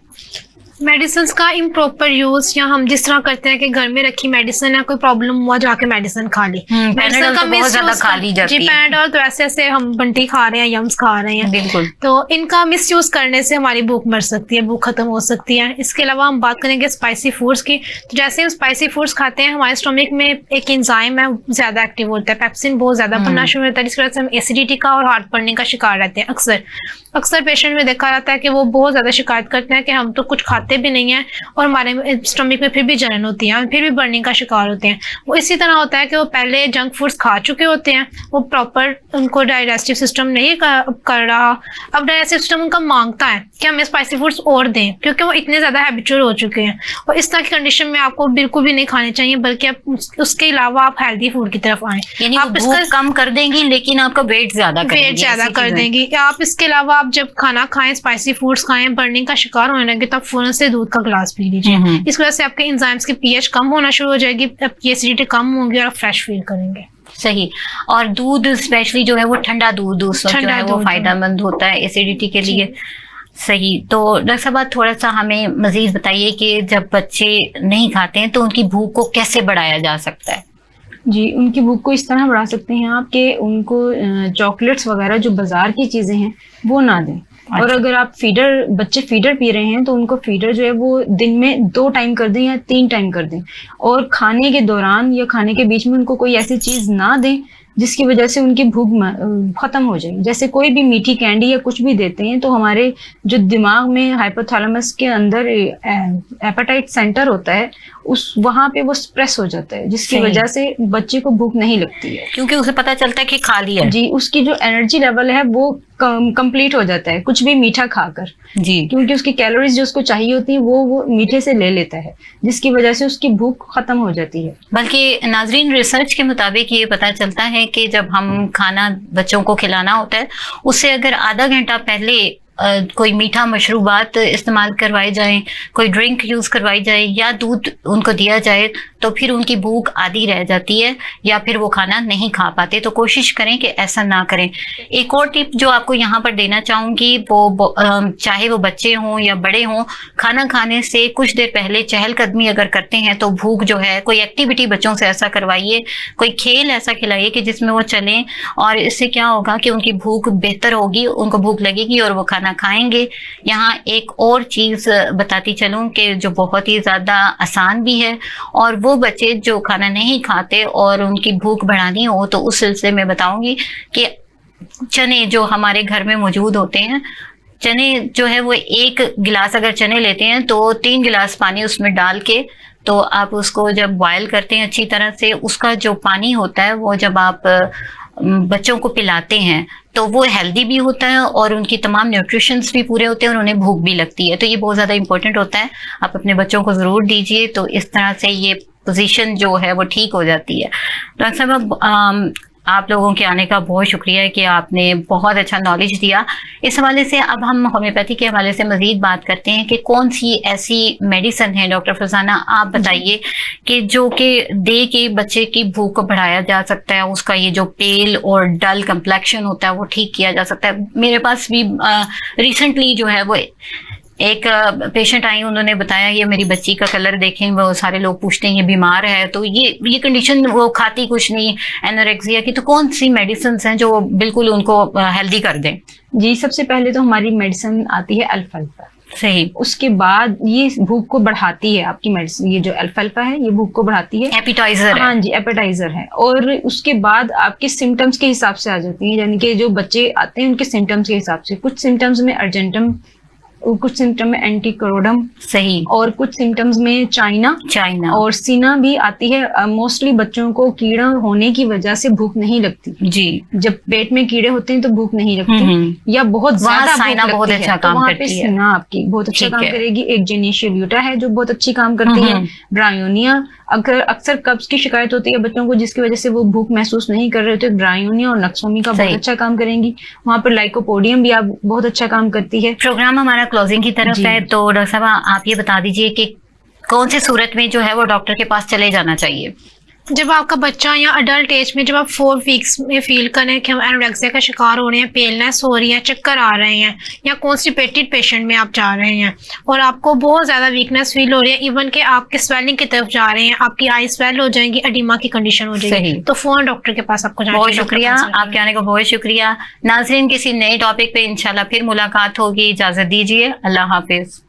मेडिसिन का इम्प्रॉपर यूज, या हम जिस तरह करते हैं कि घर में रखी मेडिसिन है, कोई प्रॉब्लम हुआ जाके मेडिसिन खा ली। पैराडोल तो बहुत ज्यादा खा ली जाती है। जी, पैराडोल तो ऐसे ऐसे हम बंटी खा रहे हैं, यम्स खा रहे हैं, बिल्कुल। तो इनका मिस यूज करने से हमारी भूख मर सकती है, भूख खत्म हो सकती है। इसके अलावा हम बात करेंगे स्पाइसी फूड्स की, तो जैसे हम स्पाइसी फूड्स खाते हैं हमारे स्टोमक में एक एंजाइम है ज्यादा एक्टिव होता है, पेप्सिन बहुत ज्यादा बनना शुरू होता है, जिसकी वजह से हम एसिडिटी का और हार्ट बर्निंग का शिकार रहते हैं। अक्सर पेशेंट में देखा जाता है कि वो बहुत ज्यादा शिकायत करते हैं कि हम तो कुछ खाते भी नहीं है और हमारे स्टमक में फिर भी जलन होती है, फिर भी बर्निंग का शिकार होते हैं। वो इसी तरह होता है कि वो पहले जंक फूड्स खा चुके होते हैं, वो प्रॉपर उनको डाइजेस्टिव सिस्टम नहीं कर रहा। अब डाइजेस्टिव सिस्टम उनका मांगता है कि हमें स्पाइसी फूड्स और दें, क्योंकि वो इतने ज़्यादा हैबिचुअल हो चुके हैं। और इस तरह की कंडीशन में आपको बिल्कुल भी नहीं खाने चाहिए, बल्कि आप उसके अलावा आप हेल्दी फूड की तरफ आएँ। यानी आप भूख कम कर देंगी लेकिन आपका वेट ज़्यादा कर देंगी। आप इसके अलावा आप जब खाना खाएं, स्पाइसी फूड्स खाएं, बर्निंग का शिकार होने लगे, तब फौरन से दूध का ग्लास पी लीजिए। इस वजह से आपके एंजाइम्स की पीएच कम होना शुरू हो जाएगी, आपकी एसिडिटी कम होगी और आप फ्रेश फील करेंगे। सही। और दूध स्पेशली जो है वो ठंडा दूध उस वक्त जो है वो फायदेमंद होता है एसिडिटी के लिए। सही। तो डॉक्टर साहब, थोड़ा सा हमें मजीद बताइए कि जब बच्चे नहीं खाते हैं तो उनकी भूख को कैसे बढ़ाया जा सकता है? जी, उनकी भूख को इस तरह बढ़ा सकते हैं आप कि उनको चॉकलेट्स वगैरह जो बाजार की चीज़ें हैं वो ना दें। और अगर आप बच्चे फीडर पी रहे हैं तो उनको फीडर जो है वो दिन में 2 टाइम कर दें या 3 टाइम कर दें, और खाने के दौरान या खाने के बीच में उनको कोई ऐसी चीज़ ना दें जिसकी वजह से उनकी भूख खत्म हो जाए। जैसे कोई भी मीठी कैंडी या कुछ भी देते हैं तो हमारे जो दिमाग में हाइपोथैलेमस के अंदर एपेटाइट सेंटर होता है, वहाँ पे वो स्प्रेस हो जाता है, जिसकी वजह से बच्चे को भूख नहीं लगती है, क्योंकि उसे पता चलता है कि खा लिया। जी, उसकी जो एनर्जी लेवल है वो कंप्लीट हो जाता है कुछ भी मीठा खाकर। जी, क्योंकि उसकी कैलोरीज जो उसको चाहिए होती है वो मीठे से ले लेता है, जिसकी वजह से उसकी भूख खत्म हो जाती है। बल्कि नाजरीन, रिसर्च के मुताबिक ये पता चलता है कि जब हम खाना बच्चों को खिलाना होता है, उससे अगर आधा घंटा पहले कोई मीठा मशरूबात इस्तेमाल करवाए जाएं, कोई ड्रिंक यूज़ करवाई जाए या दूध उनको दिया जाए, तो फिर उनकी भूख आधी रह जाती है या फिर वो खाना नहीं खा पाते। तो कोशिश करें कि ऐसा ना करें। एक और टिप जो आपको यहाँ पर देना चाहूँगी, वो चाहे वो बच्चे हों या बड़े हों, खाना खाने से कुछ देर पहले चहलकदमी अगर करते हैं तो भूख जो है, कोई एक्टिविटी बच्चों से ऐसा करवाइए, कोई खेल ऐसा खिलाइए कि जिसमें वो चलें, और इससे क्या होगा कि उनकी भूख बेहतर होगी, उनको भूख लगेगी और वो खाना खाएंगे। यहाँ एक और चीज़ बताती चलूँ कि जो बहुत ही ज़्यादा आसान भी है, और वो बच्चे जो खाना नहीं खाते और उनकी भूख बढ़ानी हो तो उस सिलसिले में बताऊंगी कि चने जो हमारे घर में मौजूद होते हैं, चने जो है वो 1 गिलास अगर चने लेते हैं तो 3 गिलास पानी उसमें डाल के, तो आप उसको जब बॉयल करते हैं अच्छी तरह से, उसका जो पानी होता है वो जब आप बच्चों को पिलाते हैं तो वो हेल्दी भी होता है और उनकी तमाम न्यूट्रिशंस भी पूरे होते हैं और उन्हें भूख भी लगती है। तो ये बहुत ज़्यादा इंपॉर्टेंट होता है, आप अपने बच्चों को ज़रूर दीजिए, तो इस तरह से ये पोजीशन जो है वो ठीक हो जाती है। डॉक्टर साहब, आप लोगों के आने का बहुत शुक्रिया कि आपने बहुत अच्छा नॉलेज दिया। इस हवाले से अब हम होम्योपैथी के हवाले से मजीद बात करते हैं कि कौन सी ऐसी मेडिसिन है, डॉक्टर फरजाना आप बताइए, कि जो कि दे के बच्चे की भूख को बढ़ाया जा सकता है, उसका ये जो पेल और डल कम्प्लेक्शन होता है वो ठीक किया जा सकता है। मेरे पास भी रिसेंटली जो है वो एक पेशेंट आई, उन्होंने बताया ये मेरी बच्ची का कलर देखें, वो सारे लोग पूछते हैं ये बीमार है, तो ये कंडीशन, वो खाती कुछ नहीं, एनोरेक्सिया की, तो कौन सी मेडिसिन हैं जो बिल्कुल उनको हेल्दी कर दें? जी, सबसे पहले तो हमारी मेडिसिन आती है अल्फाल्फा। सही। उसके बाद ये भूख को बढ़ाती है, आपकी मेडिसिन ये जो अल्फाल्फा है ये भूख को बढ़ाती है, एपिटाइजर है। हाँ जी, एपेटाइजर है। और उसके बाद आपके सिम्टम्स के हिसाब से आ जाती है, यानी कि जो बच्चे आते हैं उनके सिम्टम्स के हिसाब से, कुछ सिम्टम्स में अर्जेंटम, कुछ सिम्टम में एंटीकोरोडम, सही, और कुछ सिम्टम्स में चाइना और सीना भी आती है। मोस्टली बच्चों को कीड़ा होने की वजह से भूख नहीं लगती जी, जब पेट में कीड़े होते हैं तो भूख नहीं लगती, या बहुत ज्यादा साइना बहुत अच्छा काम करती है, सीना आपकी बहुत अच्छा काम करेगी। एक जेनेशिया ल्यूटा है जो बहुत अच्छी काम करती है। ब्रायोनिया, अक्सर कब्ज की शिकायत होती है बच्चों को जिसकी वजह से वो भूख महसूस नहीं कर रहे होते, ब्रायोनिया और नक्सोमी का बहुत अच्छा काम करेंगी। वहाँ पर लाइकोपोडियम भी आप बहुत अच्छा काम करती है। प्रोग्राम हमारा क्लोजिंग की तरफ है, तो डॉक्टर साहब आप ये बता दीजिए कि कौन सी सूरत में जो है वो डॉक्टर के पास चले जाना चाहिए? जब आपका बच्चा या अडल्ट एज में जब आप 4 वीक्स में फील करें कि हम एनोरेक्सिया का शिकार हो रहे हैं, पेलनेस हो रही है, चक्कर आ रहे हैं, या कॉन्स्टिपेटेड पेशेंट में आप जा रहे हैं और आपको बहुत ज़्यादा वीकनेस फील हो रही है, इवन कि आपके स्वेलिंग की तरफ जा रहे हैं, आपकी आई स्वेल हो जाएंगी, एडिमा की कंडीशन हो जाएगी, तो फोन डॉक्टर के पास आपको जाना। बहुत शुक्रिया, आपके आने का बहुत शुक्रिया। नाज़रीन, किसी नए टॉपिक पे इंशाल्लाह फिर मुलाकात होगी, इजाज़त दीजिए, अल्लाह हाफिज।